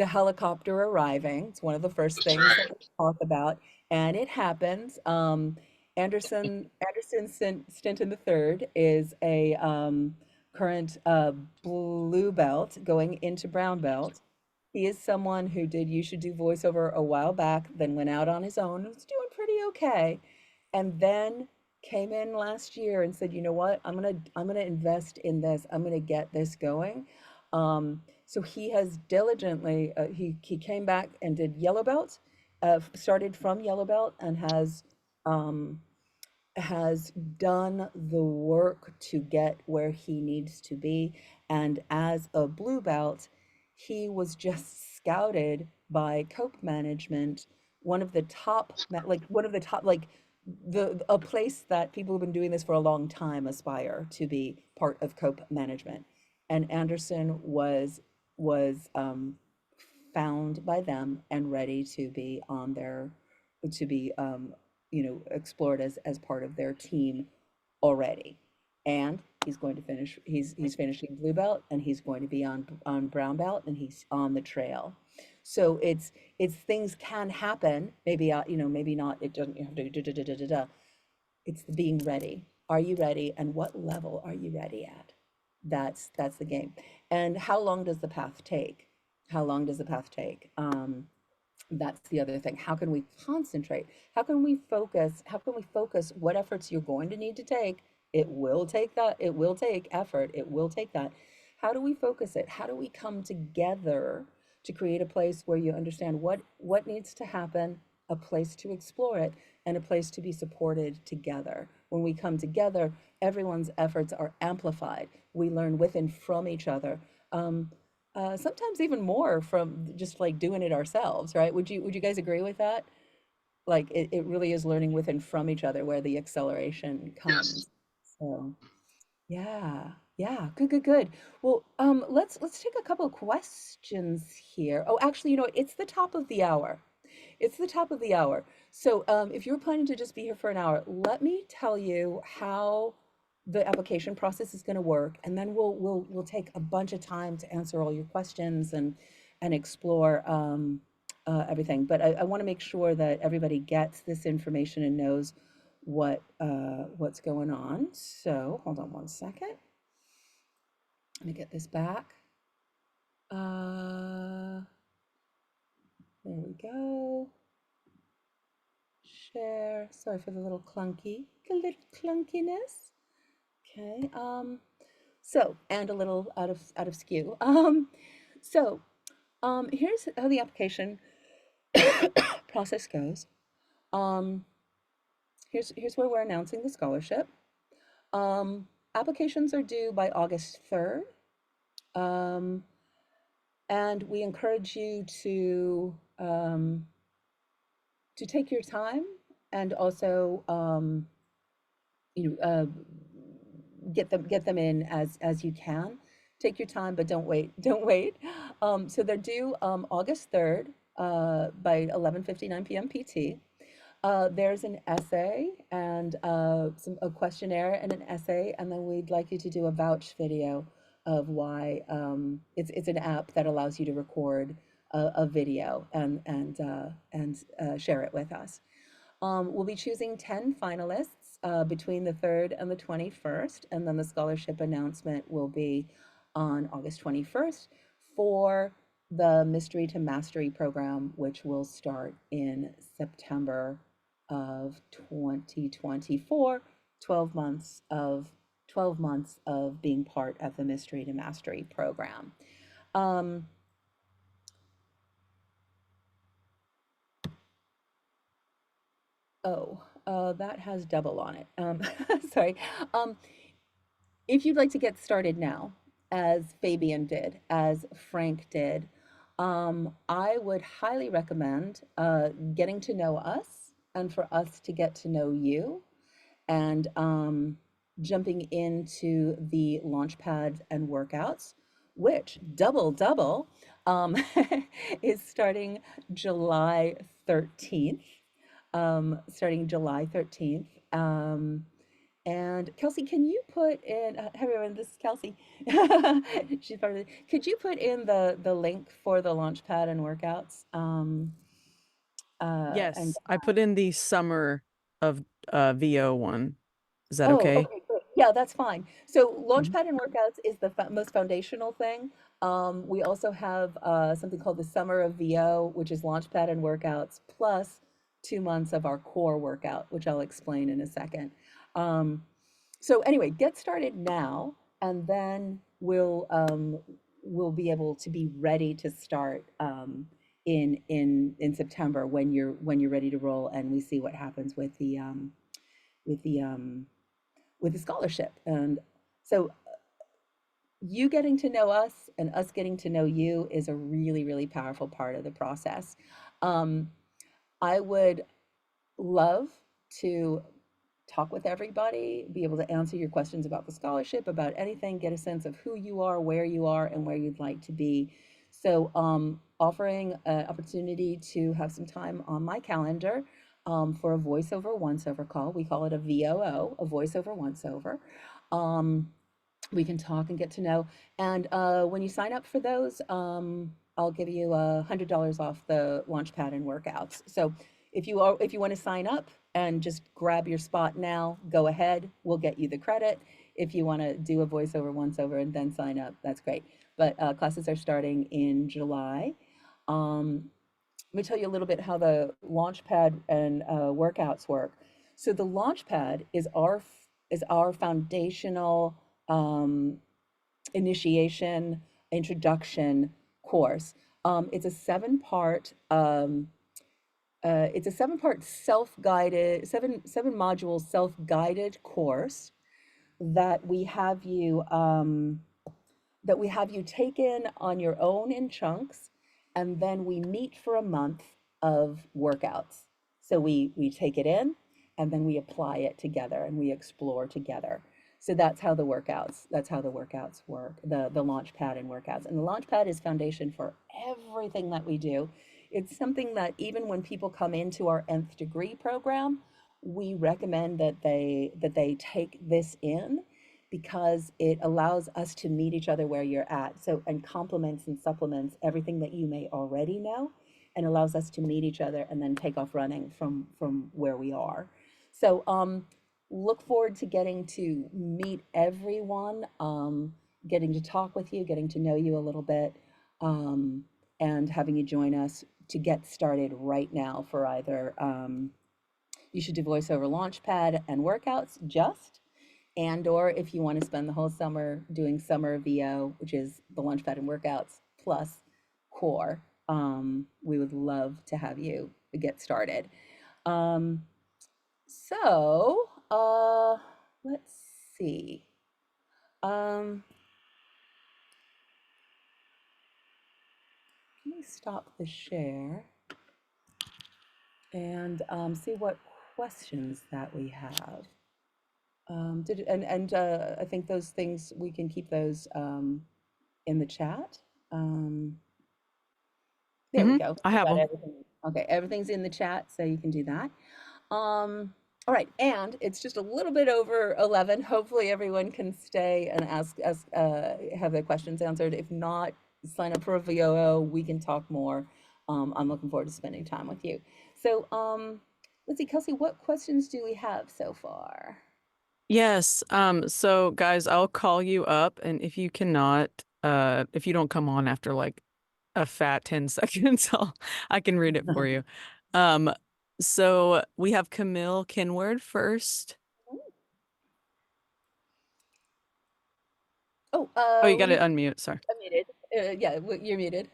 helicopter arriving. It's one of the first That's things that right. we talk about, and it happens. Anderson Stinton III is a current blue belt going into brown belt. He is someone who did You Should Do voiceover a while back, then went out on his own, was doing pretty okay, and then came in last year and said, "You know what? I'm gonna invest in this. I'm gonna get this going." So he has diligently, he came back and did yellow belt, started from yellow belt, and um, has done the work to get where he needs to be. And as a blue belt, he was just scouted by Cope Management, one of the top, one of the top, like the a place that people who've been doing this for a long time aspire to be part of Cope Management. And Anderson was found by them and ready to be on their to be explored as part of their team already. And he's going to finish he's finishing blue belt, and he's going to be on brown belt, and he's on the trail. So it's things can happen, maybe maybe not, it doesn't have to da, da, da, da, da. It's the being ready. Are you ready, and what level are you ready at? That's the game. And how long does the path take? How long does the path take? That's the other thing. How can we concentrate? How can we focus? How can we focus what efforts you're going to need to take? It will take that. It will take effort. It will take that. How do we focus it? How do we come together to create a place where you understand what needs to happen, a place to explore it, and a place to be supported together? When we come together, everyone's efforts are amplified. We learn with and from each other. Sometimes even more from just like doing it ourselves, right? Would you guys agree with that? Like it really is learning with and from each other where the acceleration Yes. comes. So yeah, yeah, good, good, good. Well, let's take a couple of questions here. Oh, actually, it's the top of the hour. It's the top of the hour. So, if you're planning to just be here for an hour, let me tell you how the application process is going to work, and then we'll take a bunch of time to answer all your questions and explore everything. But I want to make sure that everybody gets this information and knows what's going on. So, hold on one second. Let me get this back. There we go. Share. Sorry for the little clunkiness. Okay. So, and a little out of skew. Here's how the application process goes. Um, here's where we're announcing the scholarship. Applications are due by August 3rd. And we encourage you to take your time and also you know uh, get them in as you can. Take your time, but don't wait. Don't wait. So they're due August 3rd by 11:59 p.m. PT. There's an essay and a questionnaire and an essay, and then we'd like you to do a vouch video of why it's an app that allows you to record a video and share it with us. We'll be choosing 10 finalists between the 3rd and the 21st, and then the scholarship announcement will be on August 21st for the Mystery to Mastery program, which will start in September of 2024, 12 months of 12 months of being part of the Mystery to Mastery program. Um, that has double on it. Sorry. Um, if you'd like to get started now, as Fabian did, as Frank did, I would highly recommend getting to know us and for us to get to know you, and jumping into the launch pads and workouts, which double um, is July 13th. Starting July 13th. And Kelsey, can you put in, hey everyone, this is Kelsey. She's part of it. Could you put in the link for the Launchpad and workouts? And Yes, I put in the summer of VO one. Is that Oh, okay? okay, great. Yeah, that's fine. So Mhm. Launchpad and workouts is the most foundational thing. We also have something called the Summer of VO, which is Launchpad and workouts plus 2 months of our core workout, which I'll explain in a second. So anyway, get started now, and then will be able to be ready to start in September when you're ready to roll, and we see what happens with the um, with the scholarship. And so you getting to know us and us getting to know you is a really, really powerful part of the process. Um, I would love to talk with everybody, be able to answer your questions about the scholarship, about anything, get a sense of who you are, and where you'd like to be. So, offering an opportunity to have some time on my calendar for a voiceover once over call. We call it a VOO, a voiceover once over. Um, we can talk and get to know. And when you sign up for those, I'll give you $100 off the Launchpad and workouts. So if you want to sign up and just grab your spot now, go ahead. We'll get you the credit. If you want to do a voiceover once over and then sign up, that's great. But classes are starting in July. Let me tell you a little bit how the Launchpad and workouts work. So the Launchpad is our foundational um, initiation introduction course. It's a seven-part self-guided seven module self-guided course that we have you take in on your own in chunks, and then we meet for a month of workouts. So we take it in, and then we apply it together and we explore together. So that's how the workouts work, the launch pad and workouts. And the launch pad is foundation for everything that we do. It's something that even when people come into our nth degree program, we recommend that they take this in, because it allows us to meet each other where you're at. So, and complements and supplements everything that you may already know, and allows us to meet each other and then take off running from where we are. So, look forward to getting to meet everyone, getting to talk with you, getting to know you a little bit, and having you join us to get started right now for either you should do voiceover launchpad and workouts just, and or if you want to spend the whole summer doing summer VO, which is the launchpad and workouts plus core, we would love to have you get started. Um, so let's see. Um, Let me stop the share and see what questions that we have. I think those things, we can keep those in the chat. There we go. I We have got them. everything. Okay, everything's in the chat, so you can do that. All right, and it's just a little bit over 11. Hopefully everyone can stay and have their questions answered. If not, sign up for a VOO. We can talk more. I'm looking forward to spending time with you. So, let's see, Kelsey, what questions do we have so far? Yes. So guys, I'll call you up, and if you cannot, if you don't come on after like a fat 10 seconds, I can read it for you. Um, so we have Camille Kinward first. Oh, Oh, you got to unmute. Sorry. unmuted. Yeah, you're muted.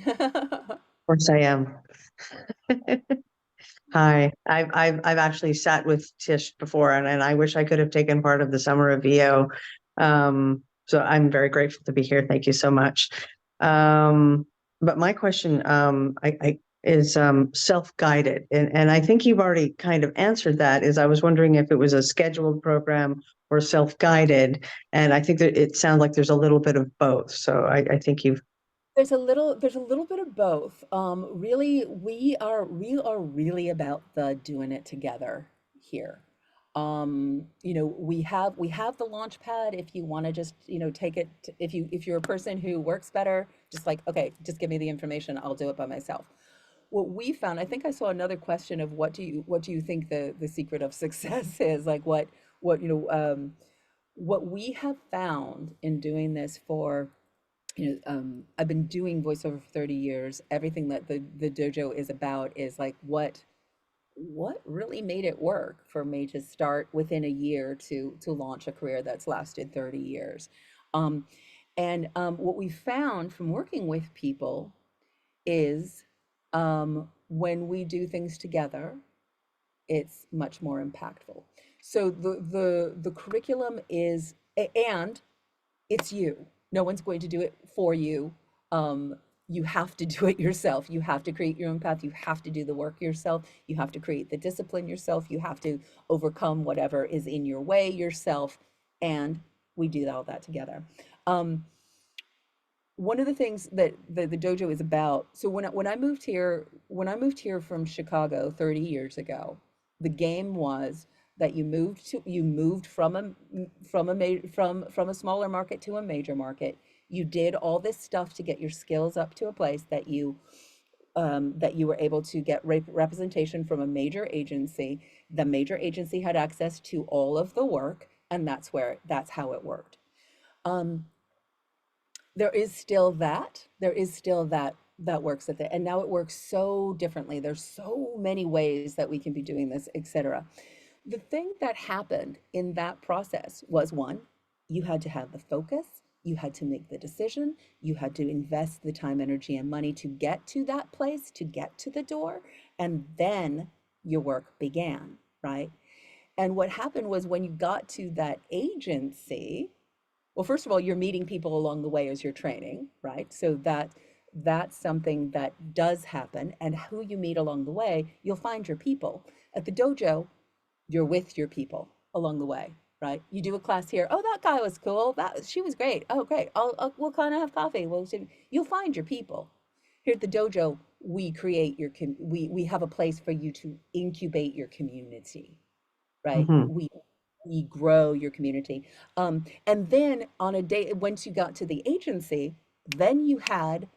Of course I am. Hi, I've actually sat with Tish before, and I wish I could have taken part of the summer of VO. So I'm very grateful to be here. Thank you so much. But my question is self-guided, and I think you've already kind of answered that. Is I was wondering if it was a scheduled program or self-guided, and I think that it sounds like there's a little bit of both. So I think you've There's a little bit of both. Really, we are really about the doing it together here. We have the launch pad if you want to just, take it, if you're a person who works better, just like, okay, just give me the information, I'll do it by myself. What we found, I think I saw another question of what do you think the secret of success is? Like what, what we have found in doing this for, I've been doing voiceover for 30 years. Everything that the dojo is about is like what really made it work for me to start within a year to launch a career that's lasted 30 years. Um, And what we found from working with people is when we do things together, it's much more impactful. So the curriculum is, and it's you. No one's going to do it for you. You have to do it yourself. You have to create your own path. You have to do the work yourself. You have to create the discipline yourself. You have to overcome whatever is in your way yourself. And we do all that together. One of the things that the dojo is about, so when I moved here, from Chicago 30 years ago, the game was that you moved from a smaller market to a major market. You did all this stuff to get your skills up to a place that you were able to get representation from a major agency. The major agency had access to all of the work, and that's how it worked. There is still that works at the, and now it works so differently. There's so many ways that we can be doing this, etc. The thing that happened in that process was, one, you had to have the focus, you had to make the decision, you had to invest the time, energy, and money to get to that place, to get to the door, and then your work began, right? And what happened was, when you got to that agency, well, first of all, you're meeting people along the way as you're training, right? So that's something that does happen. And who you meet along the way, you'll find your people. At the dojo, you're with your people along the way, right? You do a class here. Oh, that guy was cool. She was great. Oh, great. We'll kind of have coffee. You'll find your people. Here at the dojo, we create we have a place for you to incubate your community, right? Mhm. We grow your community. And then on a day, once you got to the agency, then you had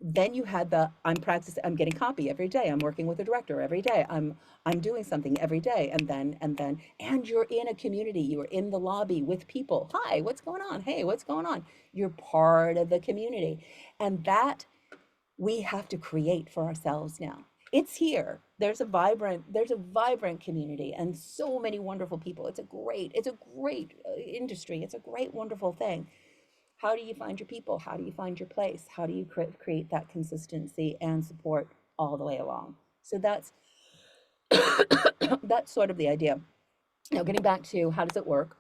I'm getting copy every day. I'm working with a director every day. I'm doing something every day. And you're in a community. You're in the lobby with people. Hi, what's going on? Hey, what's going on? You're part of the community. And that we have to create for ourselves now. It's here. There's a vibrant community and so many wonderful people. It's a great industry. It's a great, wonderful thing. How do you find your people? How do you find your place? How do you create that consistency and support all the way along? So that's that's sort of the idea. Now, getting back to how does it work?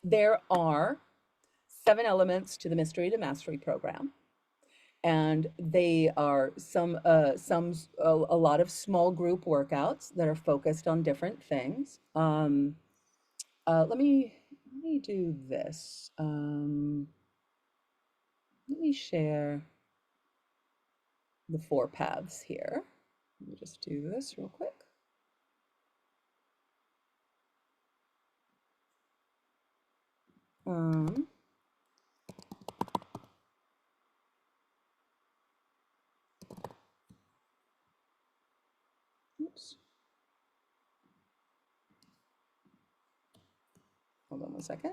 There are 7 elements to the Mystery to Mastery program. And they are a lot of small group workouts that are focused on different things. Let me do this. Let me share the 4 paths here. Let me just do this real quick. Oops. Hold on one second.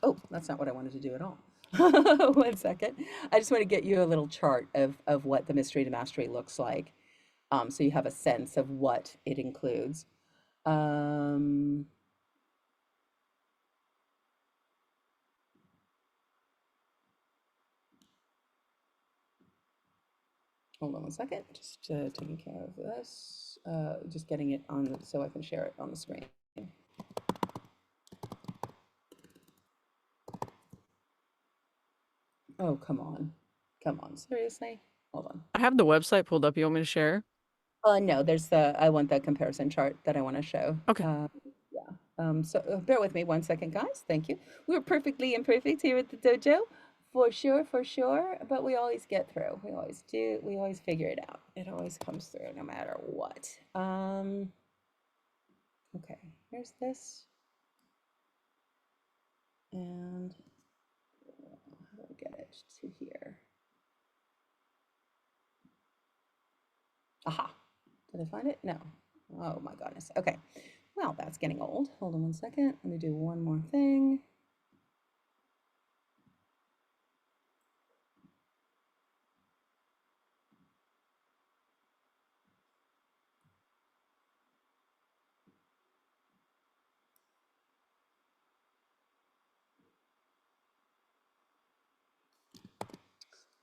Oh, that's not what I wanted to do at all. 1 second. I just want to get you a little chart of what the Mystery to Mastery looks like, so you have a sense of what it includes. Hold on 1 second. Just taking care of this. Just getting it on so I can share it on the screen. Oh, come on. Come on. Seriously? Hold on. I have the website pulled up. You want me to share? No, I want the comparison chart that I want to show. Okay. Yeah. So bear with me 1 second, guys. Thank you. We're perfectly imperfect here at the dojo, for sure. But we always get through. We always do. We always figure it out. It always comes through, no matter what. Okay. Here's this. And how do I get it to here? Aha. Did I find it? No. Oh my goodness. Okay. Well, that's getting old. Hold on 1 second. Let me do one more thing.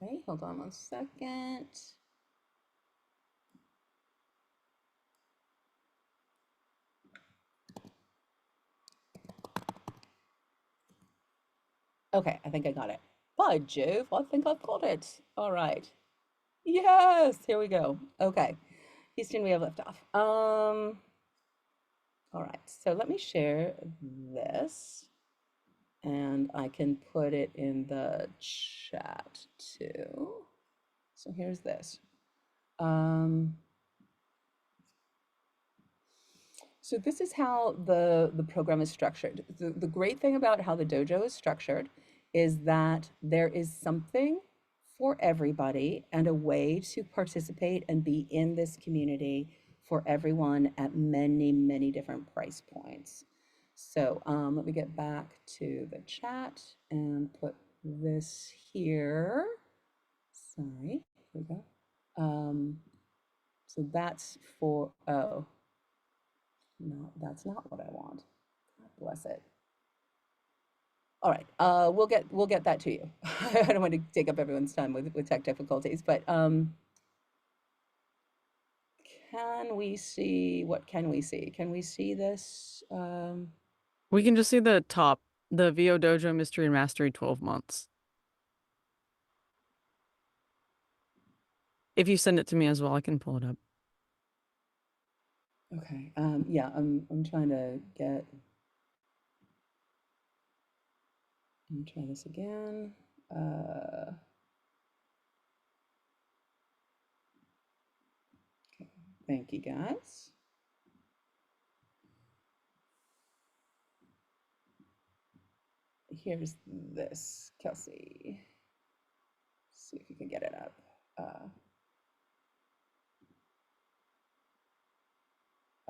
Okay, hold on one second. Okay, I think I got it. By Jove, I think I've got it. All right. Yes, here we go. Okay. Houston, we have left off. All right, so let me share this and I can put it in the chat too. So here's this. So this is how the program is structured. The great thing about how the dojo is structured is that there is something for everybody and a way to participate and be in this community for everyone at many, many different price points. So let me get back to the chat and put this here. Sorry, here we go. So that's for, oh, no, that's not what I want. God bless it. All right, we'll get that to you. I don't want to take up everyone's time with tech difficulties, but can we see, what can we see? Can we see this? We can just see the top, the VO Dojo Mystery and Mastery 12 months. If you send it to me as well, I can pull it up. Okay, yeah, I'm trying to get, let me try this again. Okay, thank you guys. Here's this, Kelsey. See if you can get it up.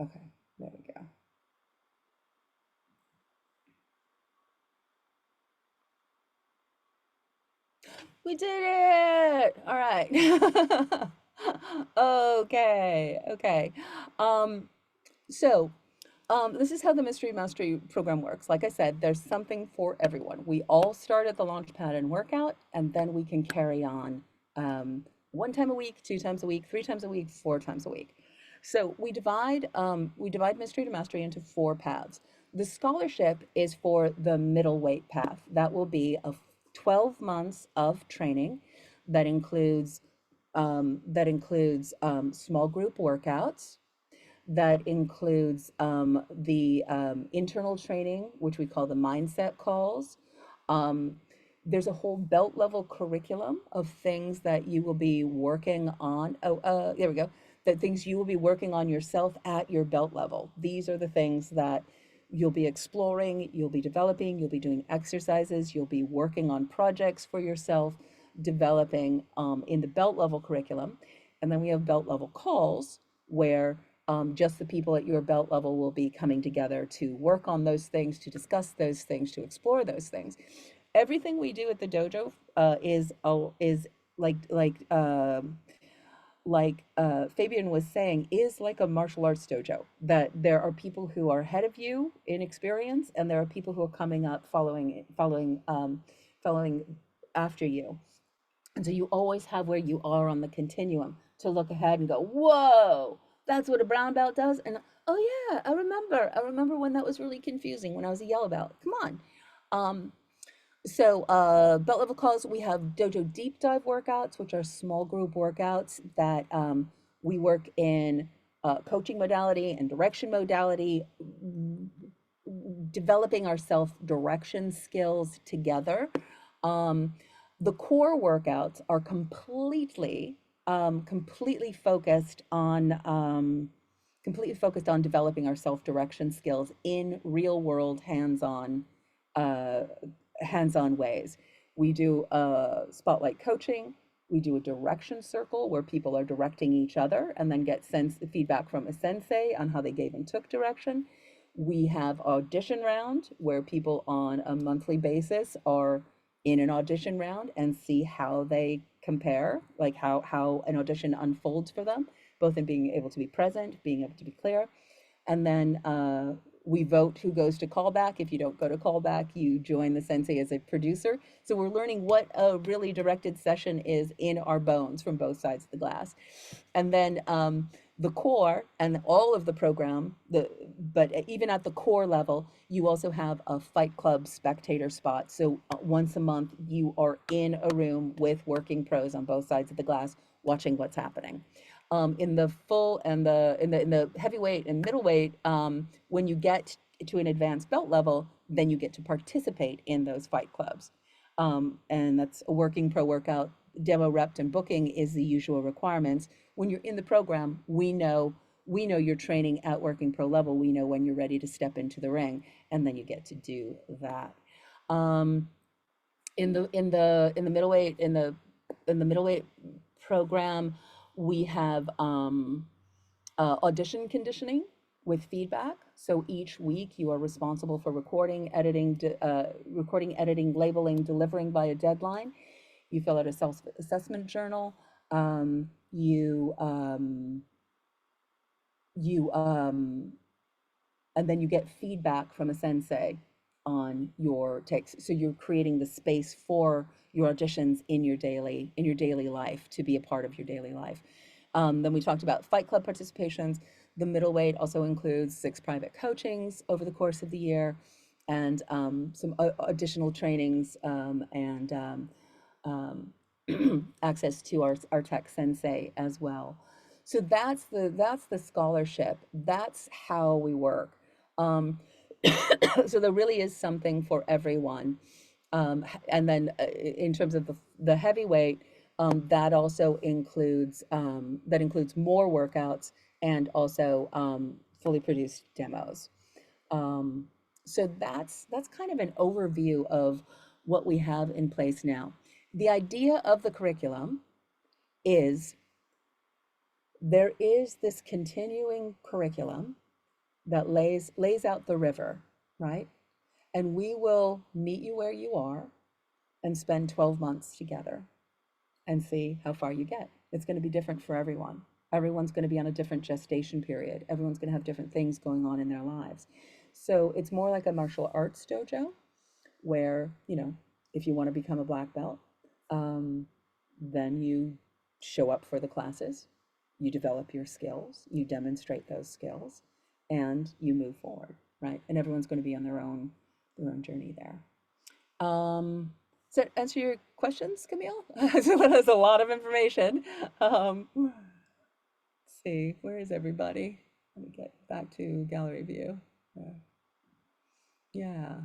Okay, there we go. We did it! All right. Okay, okay. So this is how the Mystery Mastery program works. Like I said, there's something for everyone. We all start at the launch pad and workout, and then we can carry on 1 time a week, 2 times a week, 3 times a week, 4 times a week. So we divide Mystery to Mastery into 4 paths. The scholarship is for the middleweight path. That will be a 12 months of training that includes small group workouts, that includes the internal training, which we call the mindset calls. There's a whole belt level curriculum of things that you will be working on. Oh, there we go. The things you will be working on yourself at your belt level. These are the things that you'll be exploring, you'll be developing, you'll be doing exercises, you'll be working on projects for yourself, developing in the belt level curriculum. And then we have belt level calls where just the people at your belt level will be coming together to work on those things, to discuss those things, to explore those things. Everything we do at the dojo is like Fabian was saying, is like a martial arts dojo, that there are people who are ahead of you in experience, and there are people who are coming up following after you. And so you always have where you are on the continuum to look ahead and go, whoa, that's what a brown belt does. And oh yeah, I remember when that was really confusing when I was a yellow belt. Come on. So belt level calls, we have dojo deep dive workouts, which are small group workouts that we work in coaching modality and direction modality, developing our self-direction skills together. The core workouts are completely focused on developing our self-direction skills in real world hands-on ways. We do spotlight coaching. We do a direction circle where people are directing each other and then get feedback from a sensei on how they gave and took direction. We have audition round where people on a monthly basis are in an audition round and see how they compare, like how an audition unfolds for them, both in being able to be present, being able to be clear. And then We vote who goes to callback. If you don't go to callback, you join the sensei as a producer. So we're learning what a really directed session is in our bones from both sides of the glass. And then the core and all of the program, but even at the core level, you also have a Fight Club spectator spot. So once a month, you are in a room with working pros on both sides of the glass, watching what's happening. In the full and the heavyweight and middleweight, when you get to an advanced belt level, then you get to participate in those fight clubs. And that's a working pro workout. Demo rep and booking is the usual requirements. When you're in the program, we know you're training at working pro level. We know when you're ready to step into the ring, and then you get to do that. In the middleweight program, we have audition conditioning with feedback. So each week you are responsible for recording, editing, labeling, delivering by a deadline. You fill out a self-assessment journal. And then you get feedback from a sensei on your takes. So you're creating the space for your auditions in your daily life, to be a part of your daily life. Then we talked about Fight Club participations. The middleweight also includes 6 private coachings over the course of the year, and some additional trainings, and access to our tech sensei as well. So that's the scholarship. That's how we work. So there really is something for everyone. And then in terms of the heavyweight, that also includes more workouts and also fully produced demos. So that's kind of an overview of what we have in place now. The idea of the curriculum is there is this continuing curriculum that lays out the river, right? And we will meet you where you are and spend 12 months together and see how far you get. It's going to be different for everyone. Everyone's going to be on a different gestation period. Everyone's going to have different things going on in their lives. So it's more like a martial arts dojo where, if you want to become a black belt, then you show up for the classes, you develop your skills, you demonstrate those skills, and you move forward, right? And everyone's going to be on their own journey there. Does that answer your questions, Camille? That's a lot of information. Let's see, where is everybody? Let me get back to gallery view. Yeah.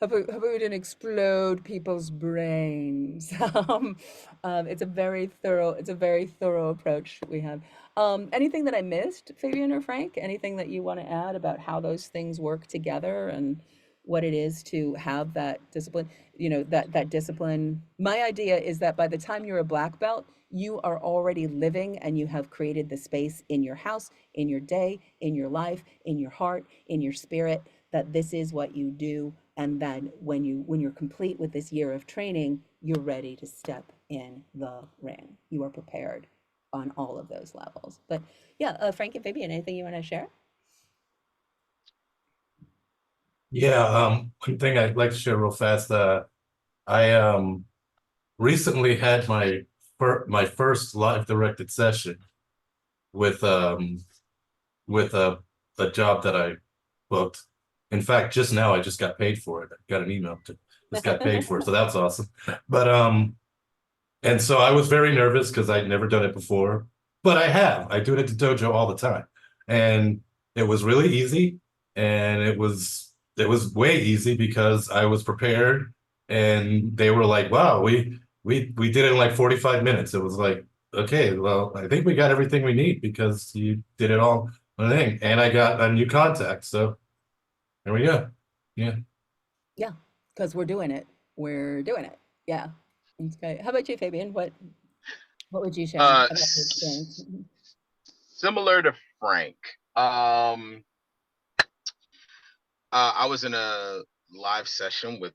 Hope we didn't explode people's brains. It's a very thorough approach we have. Anything that I missed, Fabian or Frank? Anything that you want to add about how those things work together and what it is to have that discipline? That discipline. My idea is that by the time you're a black belt, you are already living and you have created the space in your house, in your day, in your life, in your heart, in your spirit, that this is what you do. And then when you're complete with this year of training, you're ready to step in the ring. You are prepared on all of those levels. But yeah, Frank and Fabian, anything you want to share? Yeah, one thing I'd like to share real fast. I recently had my first live directed session with a job that I booked. In fact, just now I just got paid for it. I got an email to just got paid for it, so that's awesome. But and so I was very nervous because I'd never done it before, but I do it at the dojo all the time, and it was really easy, and it was way easy because I was prepared, and they were like, "Wow, we did it in like 45 minutes." It was like, okay, well, I think we got everything we need because you did it all on a thing, and I got a new contact, so there we go. Yeah. Yeah, because we're doing it. We're doing it. Yeah. That's great. How about you, Fabian? What would you share about your experience? Similar to Frank. I was in a live session with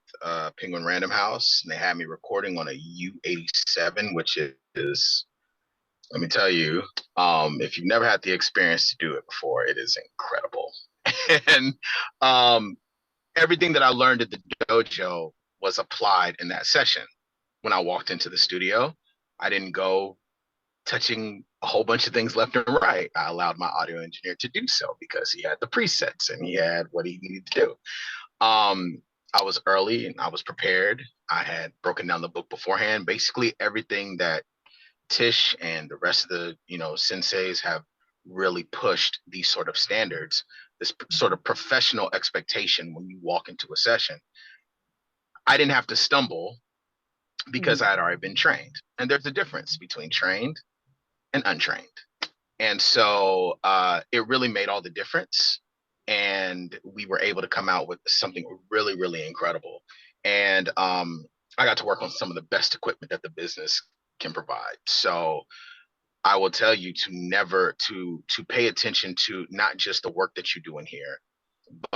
Penguin Random House, and they had me recording on a U87, which is, let me tell you, if you've never had the experience to do it before, it is incredible. And everything that I learned at the dojo was applied in that session. When I walked into the studio, I didn't go touching a whole bunch of things left and right. I allowed my audio engineer to do so because he had the presets and he had what he needed to do. I was early and I was prepared. I had broken down the book beforehand. Basically, everything that Tish and the rest of the senseis have really pushed these sort of standards, this sort of professional expectation when you walk into a session. I didn't have to stumble because I had already been trained. And there's a difference between trained and untrained. And so it really made all the difference. And we were able to come out with something really, really incredible. And I got to work on some of the best equipment that the business can provide. So I will tell you to never to pay attention to not just the work that you're doing here,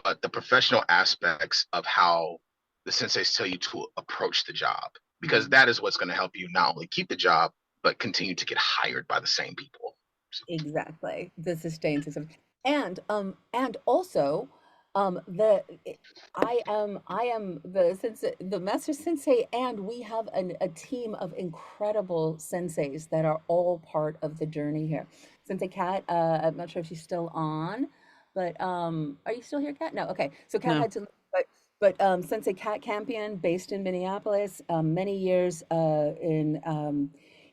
but the professional aspects of how the senseis tell you to approach the job, because that is what's going to help you not only keep the job, but continue to get hired by the same people. Exactly. The sustained system. And also, the I am the sensei, the master sensei, and we have a team of incredible senseis that are all part of the journey here. Sensei Kat, I'm not sure if she's still on, but are you still here, Kat? No, okay. So Kat No. had to, but Sensei Kat Campion, based in Minneapolis, many years in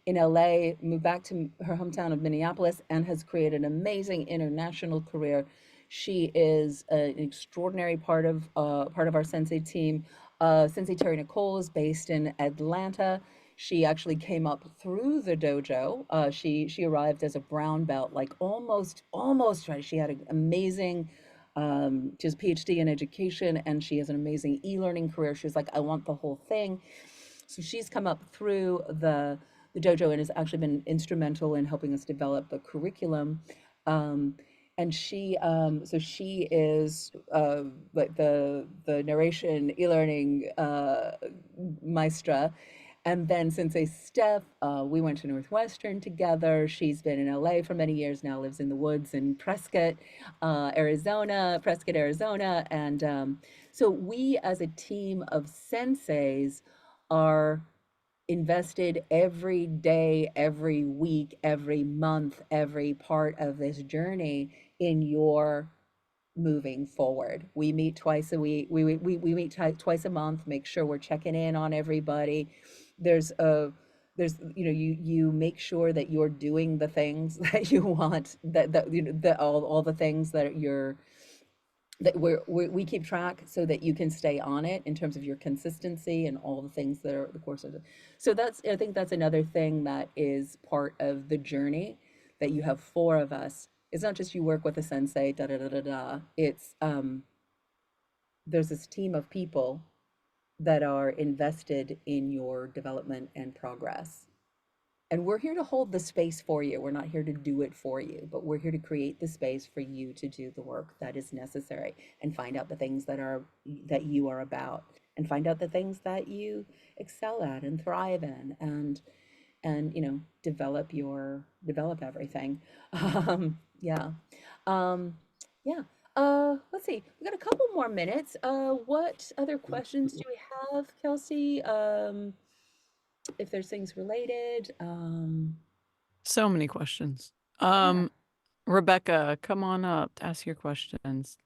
LA, moved back to her hometown of Minneapolis, and has created an amazing international career. She is an extraordinary part of our sensei team. Sensei Terry Nicole is based in Atlanta. She actually came up through the dojo. She arrived as a brown belt, like almost right. She had an amazing she has a PhD in education, and she has an amazing e-learning career. She was like, I want the whole thing. So she's come up through the dojo and has actually been instrumental in helping us develop the curriculum. And she is like the narration e-learning maestra. And then Sensei Steph, we went to Northwestern together. She's been in LA for many years now, lives in the woods in Prescott, Arizona. And so we, as a team of senseis, are invested every day, every week, every month, every part of this journey in your moving forward. We meet twice a week. We meet twice a month, make sure we're checking in on everybody. There's a you make sure that you're doing the things that you want, that all the things that you're that we keep track so that you can stay on it in terms of your consistency and all the things that are the course of it. So I think that's another thing that is part of the journey, that you have four of us. It's not just you work with a sensei, da da da da da. It's there's this team of people that are invested in your development and progress. And we're here to hold the space for you. We're not here to do it for you, but we're here to create the space for you to do the work that is necessary, and find out the things that you are about, and find out the things that you excel at and thrive in, and develop everything. Yeah. Yeah. Let's see. We got a couple more minutes. What other questions do we have, Kelsey? If there's things related. So many questions. Yeah. Rebecca, come on up to ask your questions.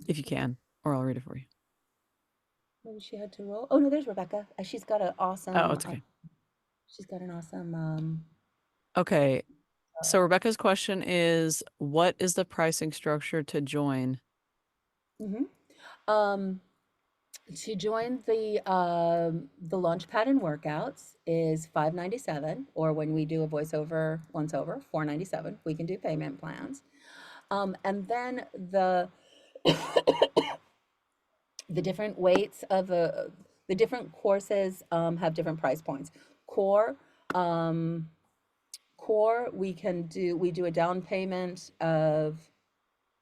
If you can, or I'll read it for you. Maybe she had to roll. Oh no, there's Rebecca. She's got an awesome. Oh, it's okay. She's got an awesome. Okay. So Rebecca's question is, what is the pricing structure to join? Um, to join the launch pad and workouts is $597, or when we do a voiceover once over, $497. We can do payment plans, and then the different weights of the different courses have different price points. Core, um, core, we do a down payment of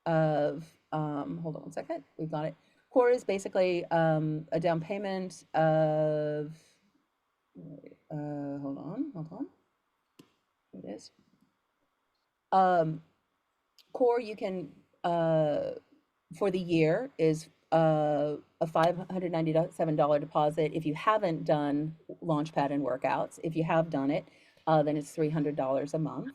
hold on one second, we've got it. Core is basically a down payment of hold on, here it is. core you can for the year is a $597 deposit if you haven't done Launchpad and workouts. If you have done it, then it's $300 a month.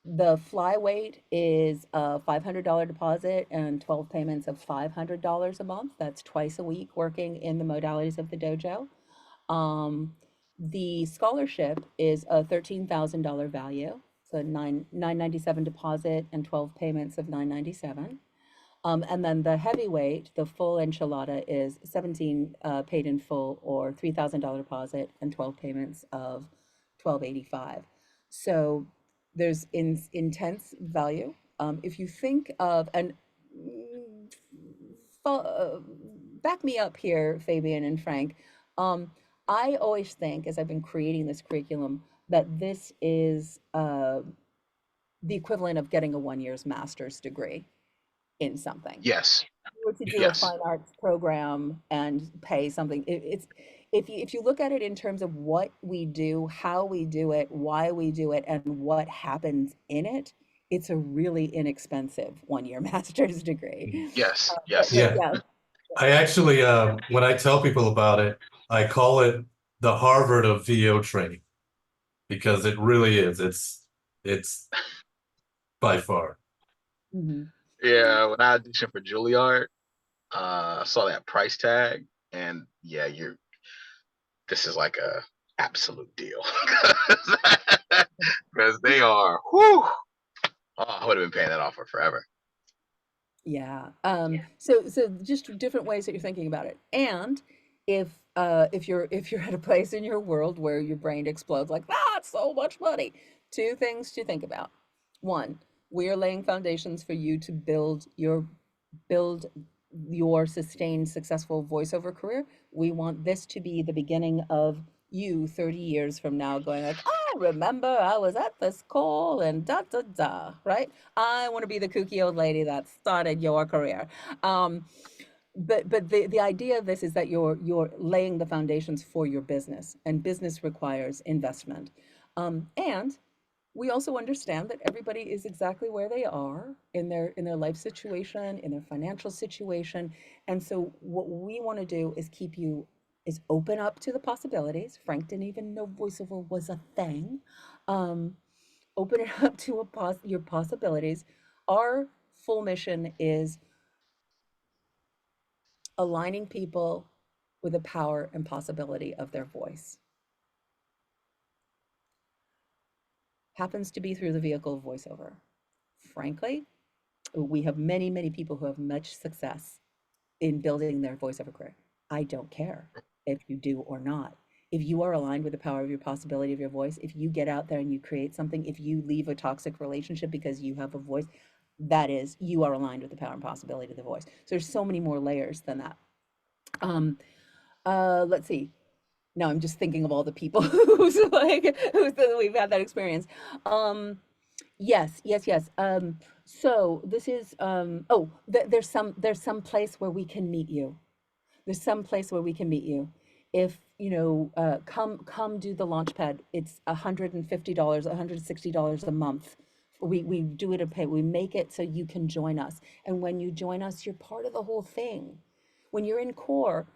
The flyweight is a $500 deposit and 12 payments of $500 a month. That's twice a week working in the modalities of the dojo. The scholarship is a $13,000 value, so $997 deposit and 12 payments of $997. And then the heavyweight, the full enchilada, is 17 paid in full or $3,000 deposit and 12 payments of $1,285. So there's intense value. If you think of, and back me up here, Fabian and Frank, I always think, as I've been creating this curriculum, that this is the equivalent of getting a 1 year's master's degree in something. Yes. If you were to do a Yes. fine arts program and pay something, it's if you look at it in terms of what we do, how we do it, why we do it, and what happens in it, it's a really inexpensive 1 year master's degree. Yes. But Yes. Yeah. yeah, I actually, when I tell people about it, I call it the Harvard of VO training because it really is. It's by far. mhm. Yeah. When I auditioned for Juilliard, I saw that price tag, and yeah, this is like a absolute deal because they are. Whew, oh, I would have been paying that off for forever. Yeah. So just different ways that you're thinking about it. And if you're at a place in your world where your brain explodes like that's so much money, two things to think about. One, we are laying foundations for you to build your sustained successful voiceover career. We want this to be the beginning of you 30 years from now going like, I remember I was at this call and da da da, right? I want to be the kooky old lady that started your career. But the idea of this is that you're laying the foundations for your business, and business requires investment. And we also understand that everybody is exactly where they are in their life situation, in their financial situation. And so what we want to do is open up to the possibilities. Frank didn't even know voiceover was a thing. Open it up to your possibilities. Our full mission is aligning people with the power and possibility of their voice. Happens to be through the vehicle of voiceover. Frankly, we have many, many people who have much success in building their voiceover career. I don't care if you do or not. If you are aligned with the power of your possibility of your voice, if you get out there and you create something, if you leave a toxic relationship because you have a voice, that is, you are aligned with the power and possibility of the voice. So there's so many more layers than that. Let's see. Now I'm just thinking of all the people who's we've had that experience. Yes. So this is there's some place where we can meet you. There's some place where we can meet you. If come do the Launchpad. It's $150, $160 a month. We do it a pay. We make it so you can join us. And when you join us, you're part of the whole thing. When you're in core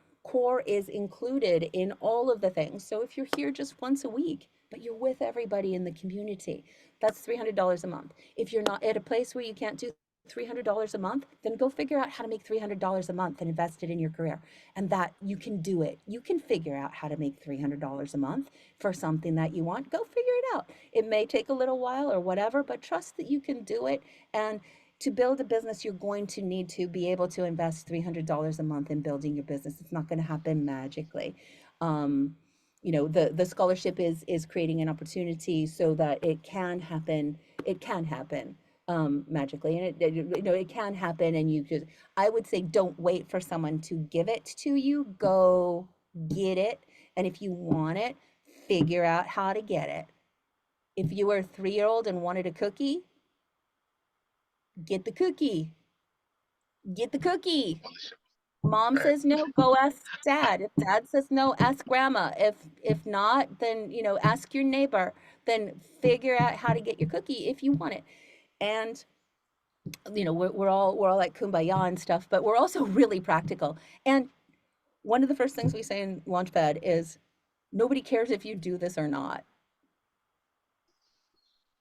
is included in all of the things. So if you're here just once a week, but you're with everybody in the community, that's $300 a month. If you're not at a place where you can't do $300 a month, then go figure out how to make $300 a month and invest it in your career. And that you can do it. You can figure out how to make $300 a month for something that you want. Go figure it out. It may take a little while or whatever, but trust that you can do it. And to build a business, you're going to need to be able to invest $300 a month in building your business. It's not going to happen magically. The scholarship is creating an opportunity so that it can happen. It can happen magically, and it can happen. And I would say, don't wait for someone to give it to you. Go get it, and if you want it, figure out how to get it. If you were a 3-year-old and wanted a cookie, get the cookie. Get the cookie. Mom Right. says no, go ask dad. If dad says no, ask grandma. If not, then ask your neighbor. Then figure out how to get your cookie if you want it. And we're all like kumbaya and stuff, but we're also really practical. And one of the first things we say in Launchpad is nobody cares if you do this or not.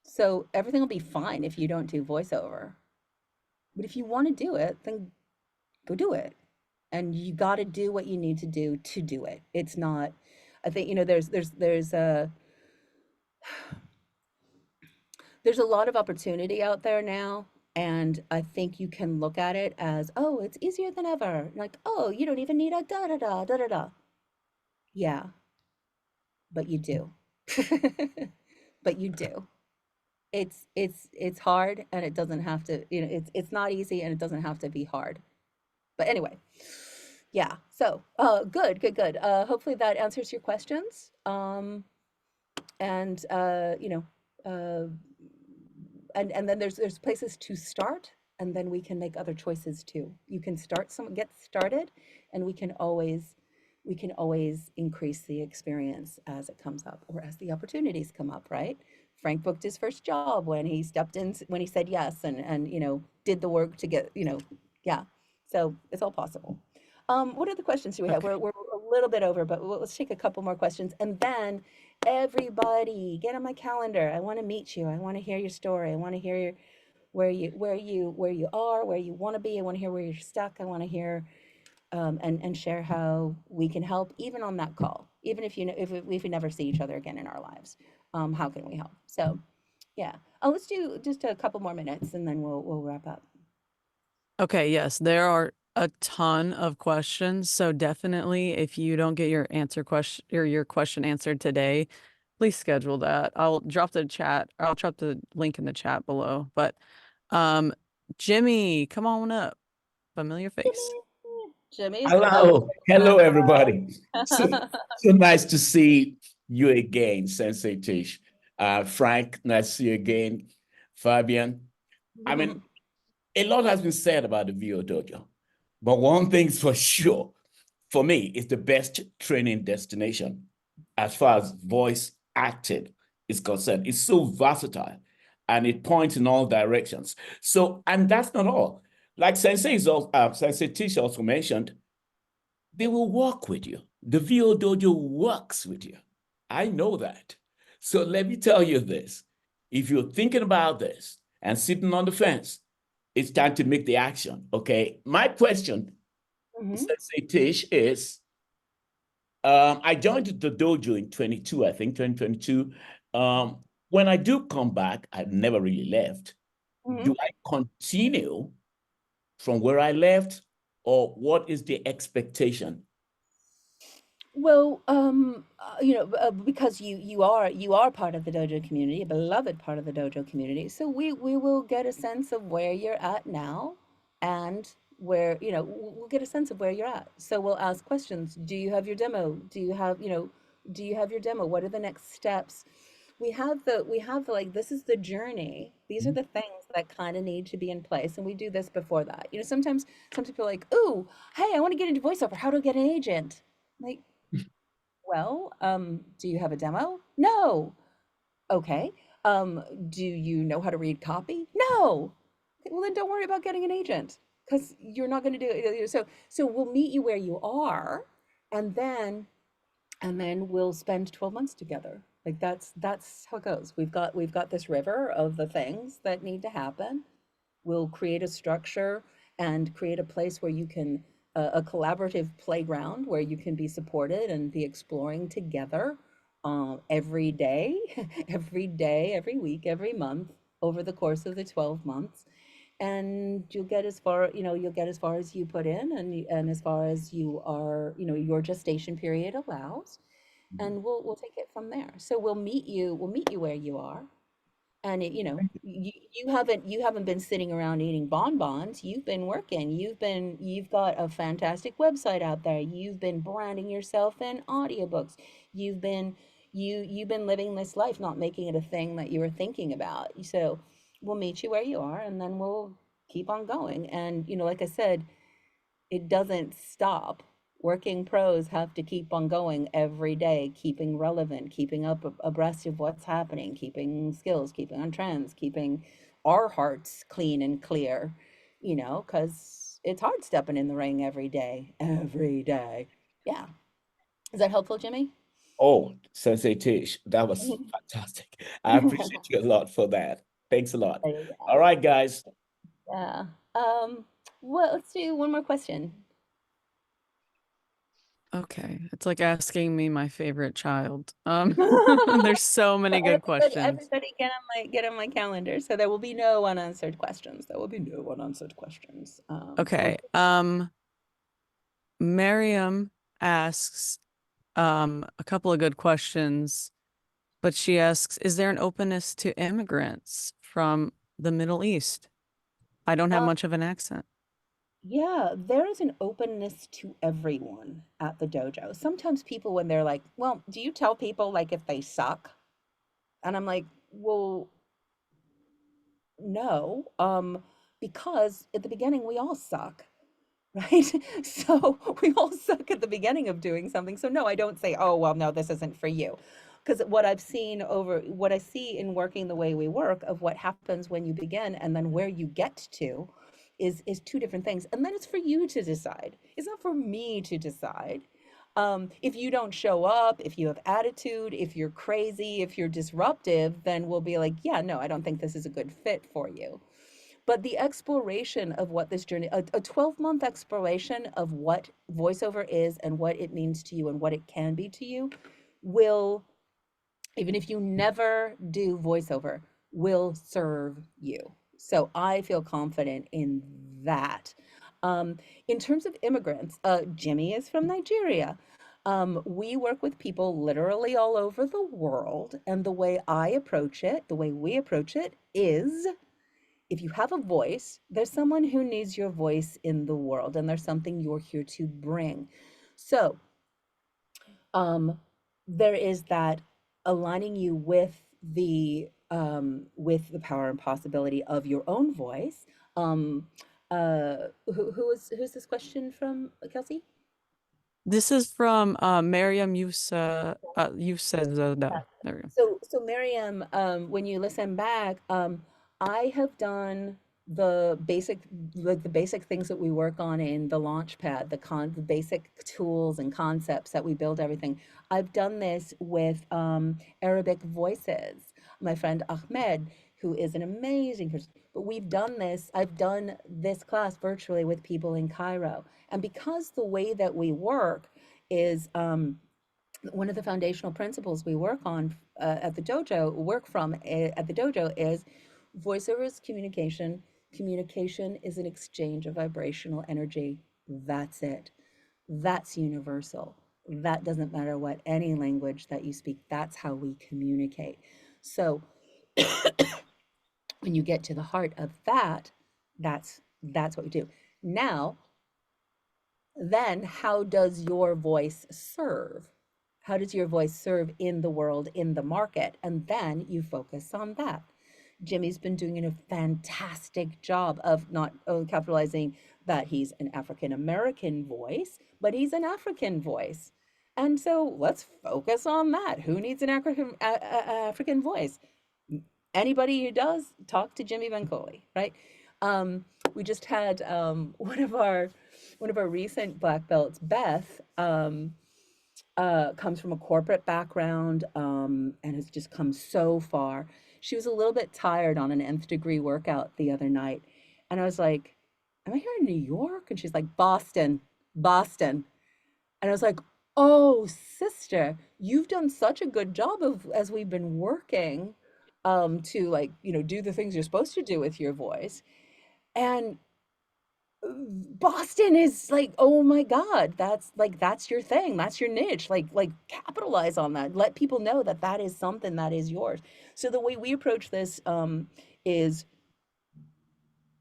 So everything will be fine if you don't do voiceover. But if you want to do it, then go do it. And you got to do what you need to do it. It's not, I think, there's a lot of opportunity out there now. And I think you can look at it as, oh, it's easier than ever. Like, oh, you don't even need a da da da da da da. Yeah, but you do. But you do. It's hard, and it doesn't have to, it's not easy, and it doesn't have to be hard. But anyway, yeah. So, good, good, good. Hopefully that answers your questions. And uh, and then there's places to start, and then we can make other choices too. You can get started, and we can always increase the experience as it comes up or as the opportunities come up, right? Frank booked his first job when he stepped in, when he said yes, and did the work to get, yeah. So it's all possible. What other questions do we have? Okay. We're a little bit over, but let's take a couple more questions, and then everybody get on my calendar. I want to meet you. I want to hear your story. I want to hear where you are, where you want to be. I want to hear where you're stuck. I want to hear and share how we can help, even on that call, even if we never see each other again in our lives. How can we help? So, yeah. Let's do just a couple more minutes, and then we'll wrap up. Okay, yes, there are a ton of questions. So definitely if you don't get your question answered today, please schedule that. I'll drop the link in the chat below. But Jimmy, come on up. Familiar face. Jimmy's Hello, hello, everybody. So nice to see you again, Sensei Tish. Frank, nice to see you again. Fabian. I mean, a lot has been said about the VO Dojo, but one thing's for sure, for me, it's the best training destination as far as voice acting is concerned. It's so versatile and it points in all directions. So, and that's not all. Like Sensei Tish also mentioned, they will work with you. The VO Dojo works with you. I know that. So let me tell you this. If you're thinking about this and sitting on the fence, it's time to make the action, okay? My question, Sensei Tish, is I joined the dojo in 2022. When I do come back, I've never really left. Do I continue from where I left, or what is the expectation? Well, because you are part of the dojo community, a beloved part of the dojo community. So we will get a sense of where you're at now, and where we'll get a sense of where you're at. So we'll ask questions. Do you have your demo? Do you have your demo? What are the next steps? We have the like, this is the journey. These are the things that kind of need to be in place, and we do this before that. Sometimes some people are like, "Ooh, hey, I want to get into voiceover. How do I get an agent?" Like, well, do you have a demo? No. Okay. Do you know how to read copy? No. Okay, well, then don't worry about getting an agent, because you're not going to do it. So we'll meet you where you are, and then we'll spend 12 months together. Like, that's how it goes. We've got this river of the things that need to happen. We'll create a structure and create a place where you can, a collaborative playground where you can be supported and be exploring together, every day, every day, every week, every month, over the course of the 12 months. And you'll get as far as you put in, and as far as your gestation period allows, and we'll take it from there. So we'll meet you where you are. And you haven't been sitting around eating bonbons. You've been working. You've got a fantastic website out there. You've been branding yourself in audiobooks. You've been living this life, not making it a thing that you were thinking about. So we'll meet you where you are, and then we'll keep on going. And like I said, It doesn't stop. Working pros have to keep on going every day, keeping relevant, keeping up abreast of what's happening, keeping skills, keeping on trends, keeping our hearts clean and clear, you know, because it's hard stepping in the ring every day, every day. Yeah. Is that helpful, Jimmy? Oh, Sensei Tish, that was Mhm. fantastic. I appreciate you a lot for that. Thanks a lot. There you All go. right, guys. Yeah. Well, let's do one more question. Okay. It's like asking me my favorite child. There's so many good questions. Everybody get on my calendar. So there will be no unanswered questions. There will be no unanswered questions. Okay. Miriam asks a couple of good questions, but she asks, is there an openness to immigrants from the Middle East? I don't have uh, much of an accent. yeah, there is an openness to everyone at the dojo. Sometimes people, when they're like, well, do you tell people like if they suck? And I'm like, well, no, because at the beginning we all suck. Right? So we all suck at the beginning of doing something. So no, I don't say, oh, well, no, this isn't for you. Because what I see in working the way we work of what happens when you begin and then where you get to is two different things. And then it's for you to decide. It's not for me to decide. If you don't show up, if you have attitude, if you're crazy, if you're disruptive, then we'll be like, yeah, no, I don't think this is a good fit for you. But the exploration of what this journey, a 12-month exploration of what voiceover is and what it means to you and what it can be to you, will, even if you never do voiceover, will serve you. So I feel confident in that. In terms of immigrants, Jimmy is from Nigeria. We work with people literally all over the world. And the way I approach it, the way we approach it is, if you have a voice, there's someone who needs your voice in the world, and there's something you're here to bring. So, um, there is that aligning you with the power and possibility of your own voice. Um, who's this question from, Kelsey? This is from Miriam Yusezada. There we go. So Miriam, when you listen back, I have done the basic, like the basic things that we work on in the launch pad, the basic tools and concepts that we build everything. I've done this with Arabic voices. My friend Ahmed, who is an amazing person, but we've done this. I've done this class virtually with people in Cairo, and because the way that we work is one of the foundational principles we work on at the dojo, at the dojo, is voiceover is communication. Communication is an exchange of vibrational energy. That's it. That's universal. That doesn't matter what any language that you speak, that's how we communicate. So when you get to the heart of that, that's what we do. Now, then how does your voice serve? How does your voice serve in the world, in the market? And then you focus on that. Jimmy's been doing a fantastic job of not only capitalizing that he's an African American voice, but he's an African voice. And so let's focus on that. Who needs an African voice? Anybody who does, talk to Jimmy Bencoli, right? We just had one of our recent black belts, Beth, comes from a corporate background, and has just come so far. She was a little bit tired on an nth degree workout the other night, and I was like, "Am I here in New York?" And she's like, "Boston, Boston." And I was like, "Oh, sister, you've done such a good job of as we've been working, to like, you know, do the things you're supposed to do with your voice." And Boston is like, oh my God, that's your thing, that's your niche. Like capitalize on that. Let people know that that is something that is yours. So the way we approach this is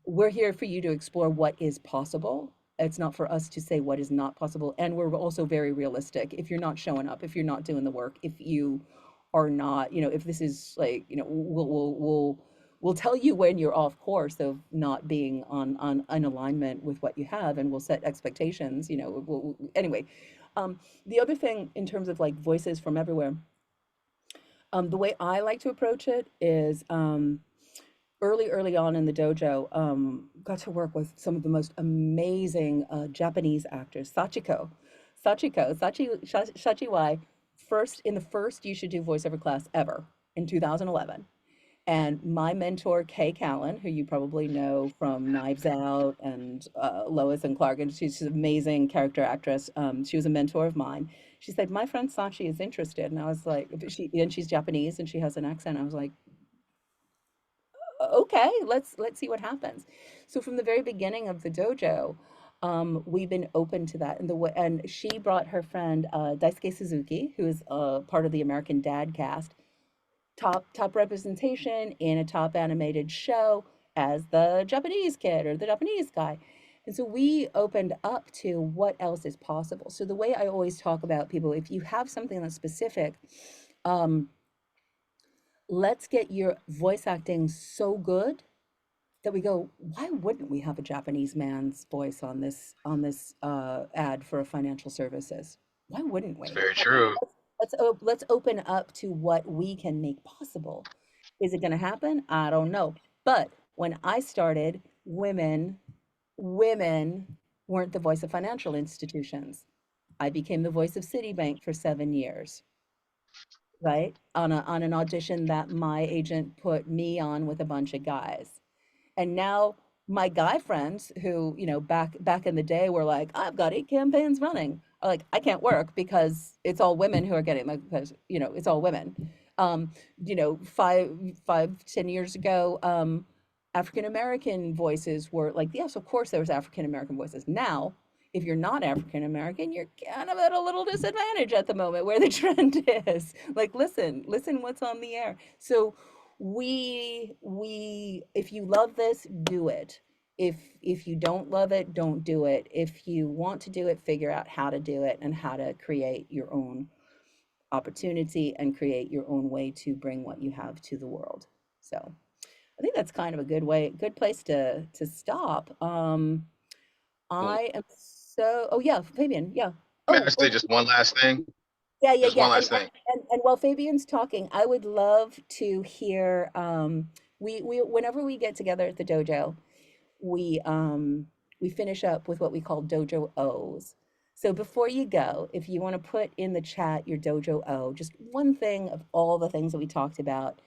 we're here for you to explore what is possible. It's not for us to say what is not possible. And we're also very realistic. If you're not showing up, if you're not doing the work, if you are not, you know, if this is like, you know, we'll tell you when you're off course of not being on in alignment with what you have, and we'll set expectations, you know, anyway. The other thing in terms of like voices from everywhere, the way I like to approach it is early on in the dojo, got to work with some of the most amazing Japanese actors. Sachiwai, first in the first You Should Do voiceover class ever in 2011. And my mentor, Kay Callan, who you probably know from Knives Out and Lois and Clark, and she's an amazing character actress. She was a mentor of mine. She said, "My friend Sachi is interested," and I was like, and she's Japanese and she has an accent. I was like, okay, let's see what happens. So from the very beginning of the dojo, we've been open to that. And and she brought her friend Daisuke Suzuki, who is part of the American Dad cast, top representation in a top animated show as the Japanese kid or the Japanese guy. And so we opened up to what else is possible. So the way I always talk about people, if you have something that's specific, let's get your voice acting so good that we go, why wouldn't we have a Japanese man's voice on this ad for a financial services? Why wouldn't It's we? very true. Let's open up to what we can make possible. Is it going to happen? I don't know. But when I started, women weren't the voice of financial institutions. I became the voice of Citibank for 7 years, right? On an audition that my agent put me on with a bunch of guys. And now my guy friends who, you know, back in the day were like, I've got 8 campaigns running. Are like, I can't work because it's all women who are getting my, because, you know, it's all women. You know, 10 years ago, African American voices were like, yes, of course there was African American voices. Now, if you're not African American, you're kind of at a little disadvantage at the moment where the trend is. Like, listen what's on the air. So we if you love this, do it. If you don't love it, don't do it. If you want to do it, figure out how to do it and how to create your own opportunity and create your own way to bring what you have to the world. So I think that's kind of a good place to stop. Well, I am so, oh yeah, Fabian, yeah. may I say Oh, just one last thing? yeah, yeah, Just yeah. one last thing. And while Fabian's talking, I would love to hear, we whenever we get together at the dojo, we um we finish up with what we call dojo O's. So before you go, if you want to put in the chat your dojo O, just one thing of all the things that we talked about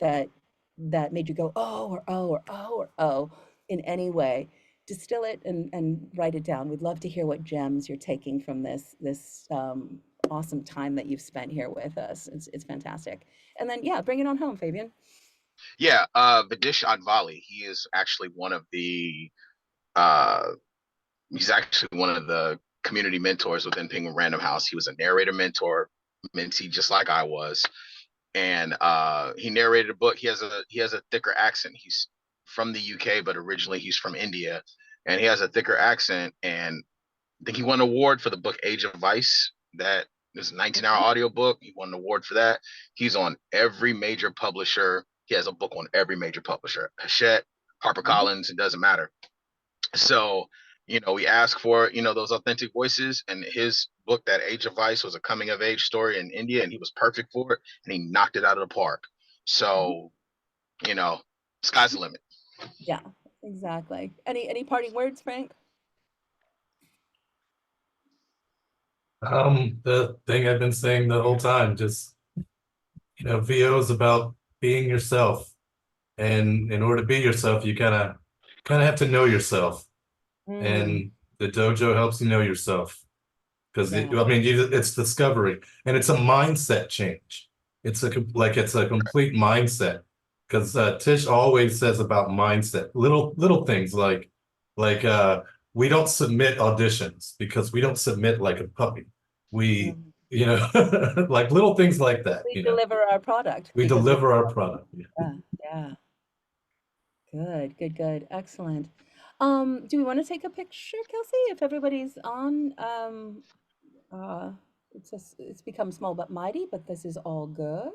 that made you go oh or oh or oh or oh in any way, distill it and write it down. We'd love to hear what gems you're taking from this awesome time that you've spent here with us. It's fantastic. And then yeah, bring it on home, Fabian. Yeah, Vidish Advali, he is actually one of the uh he's actually one of the community mentors within Penguin Random House. He was a narrator mentor, mentee just like I was. And he narrated a book. He has a thicker accent. He's from the UK, but originally he's from India. And he has a thicker accent. And I think he won an award for the book Age of Vice. That is a 19-hour audiobook. He won an award for that. He's on every major publisher. He has a book on every major publisher. Hachette, HarperCollins, it doesn't matter. So, we ask for, those authentic voices, and his book, that Age of Vice, was a coming of age story in India, and he was perfect for it, and he knocked it out of the park. So, sky's the limit. Yeah, exactly. Any parting words, Frank? The thing I've been saying the whole time, just, VO is about being yourself. And in order to be yourself, you kind of have to know yourself. And the dojo helps you know yourself. Because Yeah. it's discovery, and it's a mindset change. It's a complete mindset. Because Tish always says about mindset, little things like we don't submit auditions because we don't submit like a puppy. We like little things like that. We deliver our product. We deliver our product. Yeah. Good. Excellent. Do we want to take a picture, Kelsey? If everybody's on, it's become small but mighty, but this is all good.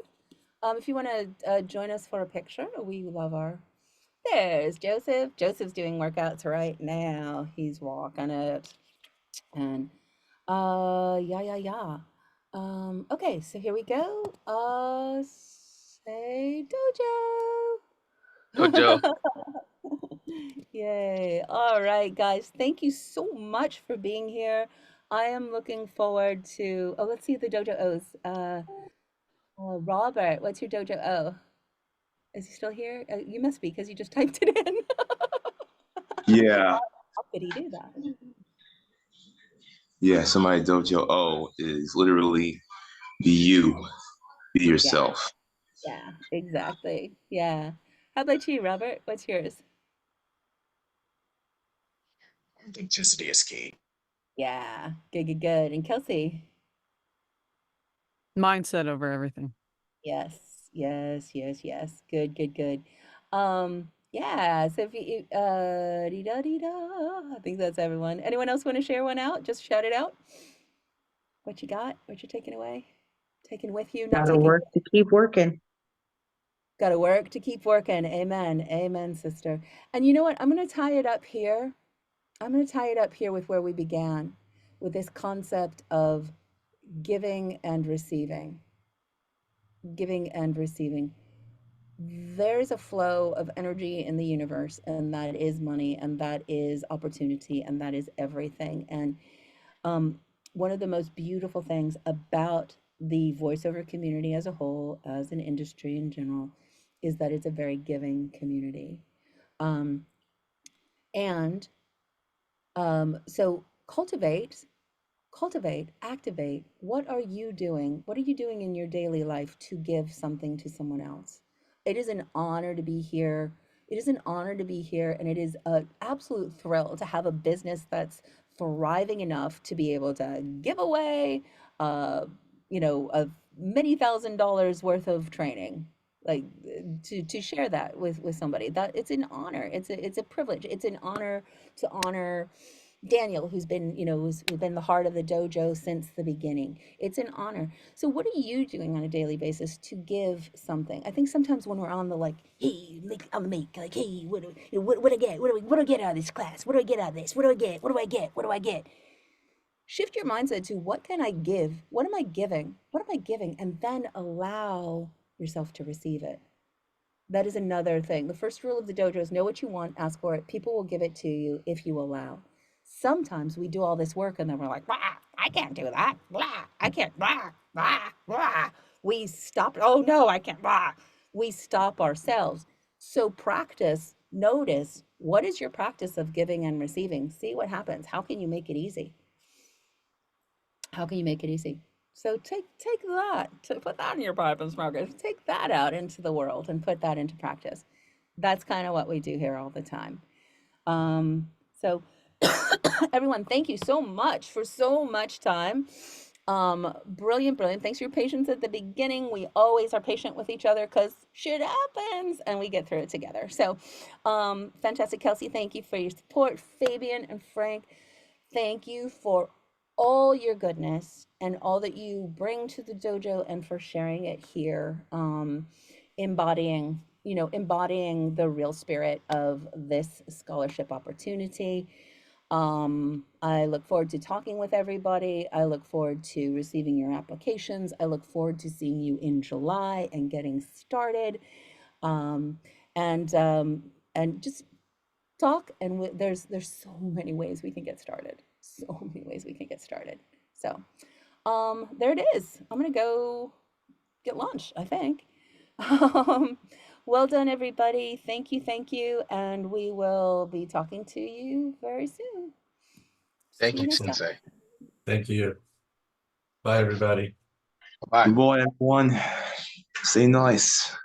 If you want to join us for a picture, we love our. There's Joseph. Joseph's doing workouts right now. He's walking it. And yeah. Okay, so here we go. Say Dojo. Dojo. Yay. All right, guys. Thank you so much for being here. I am looking forward to, oh, let's see the Dojo O's. Robert, what's your Dojo O? Is he still here? You must be because you just typed it in. Yeah, How could he do that? yeah. Somebody Dojo O is literally be you, be Yeah, yourself. yeah, exactly. Yeah. How about you, Robert? What's yours? Authenticity is key. Yeah, good. And Kelsey? Mindset over everything. Yes. Good. Yeah, so if you dee-da, I think that's everyone. Anyone else want to share one out? Just shout it out. What you got? What you're taking away? Taking with you, not Gotta taking. work to keep working. Got to work to keep working. Amen, sister. And you know what? I'm going to tie it up here. I'm going to tie it up here with where we began, with this concept of giving and receiving. Giving and receiving. There's a flow of energy in the universe, and that is money, and that is opportunity, and that is everything. And one of the most beautiful things about the voiceover community as a whole, as an industry in general, is that it's a very giving community. Um, and so cultivate, activate. What are you doing? What are you doing in your daily life to give something to someone else? It is an honor to be here. It is an honor to be here, and it is an absolute thrill to have a business that's thriving enough to be able to give away, uh, a many $1,000s worth of training, like to share that with somebody. That it's an honor. It's a privilege. It's an honor to honor Daniel, who's been, who's been the heart of the dojo since the beginning. It's an honor. So what are you doing on a daily basis to give something? I think sometimes when we're on the like, hey, like, hey, what do I get? What do I get out of this class? What do I get out of this? What do I get? What do I get? What do I get? Shift your mindset to what can I give? What am I giving? What am I giving? And then allow yourself to receive it. That is another thing. The first rule of the dojo is know what you want, ask for it. People will give it to you if you allow. Sometimes we do all this work and then we're like, blah, I can't do that. Blah, I can't. Blah, blah, blah. We stop. Oh no, I can't. Blah. We stop ourselves. So practice, notice what is your practice of giving and receiving. See what happens. How can you make it easy? How can you make it easy? So take that, to put that in your pipe and smoke it. Take that out into the world and put that into practice. That's kind of what we do here all the time. So everyone, thank you so much for so much time. Brilliant. Thanks for your patience at the beginning. We always are patient with each other because shit happens and we get through it together. So fantastic. Kelsey, thank you for your support. Fabian and Frank, thank you for all your goodness and all that you bring to the dojo and for sharing it here, embodying the real spirit of this scholarship opportunity. I look forward to talking with everybody. I look forward to receiving your applications. I look forward to seeing you in July and getting started. And just talk, and there's so many ways we can get started. So there it is. I'm gonna go get lunch, I think. Well done, everybody. Thank you, and we will be talking to you very soon. Thank See you you, next time. Sensei. Thank you. Bye, everybody. Bye. Good boy, everyone. Stay nice.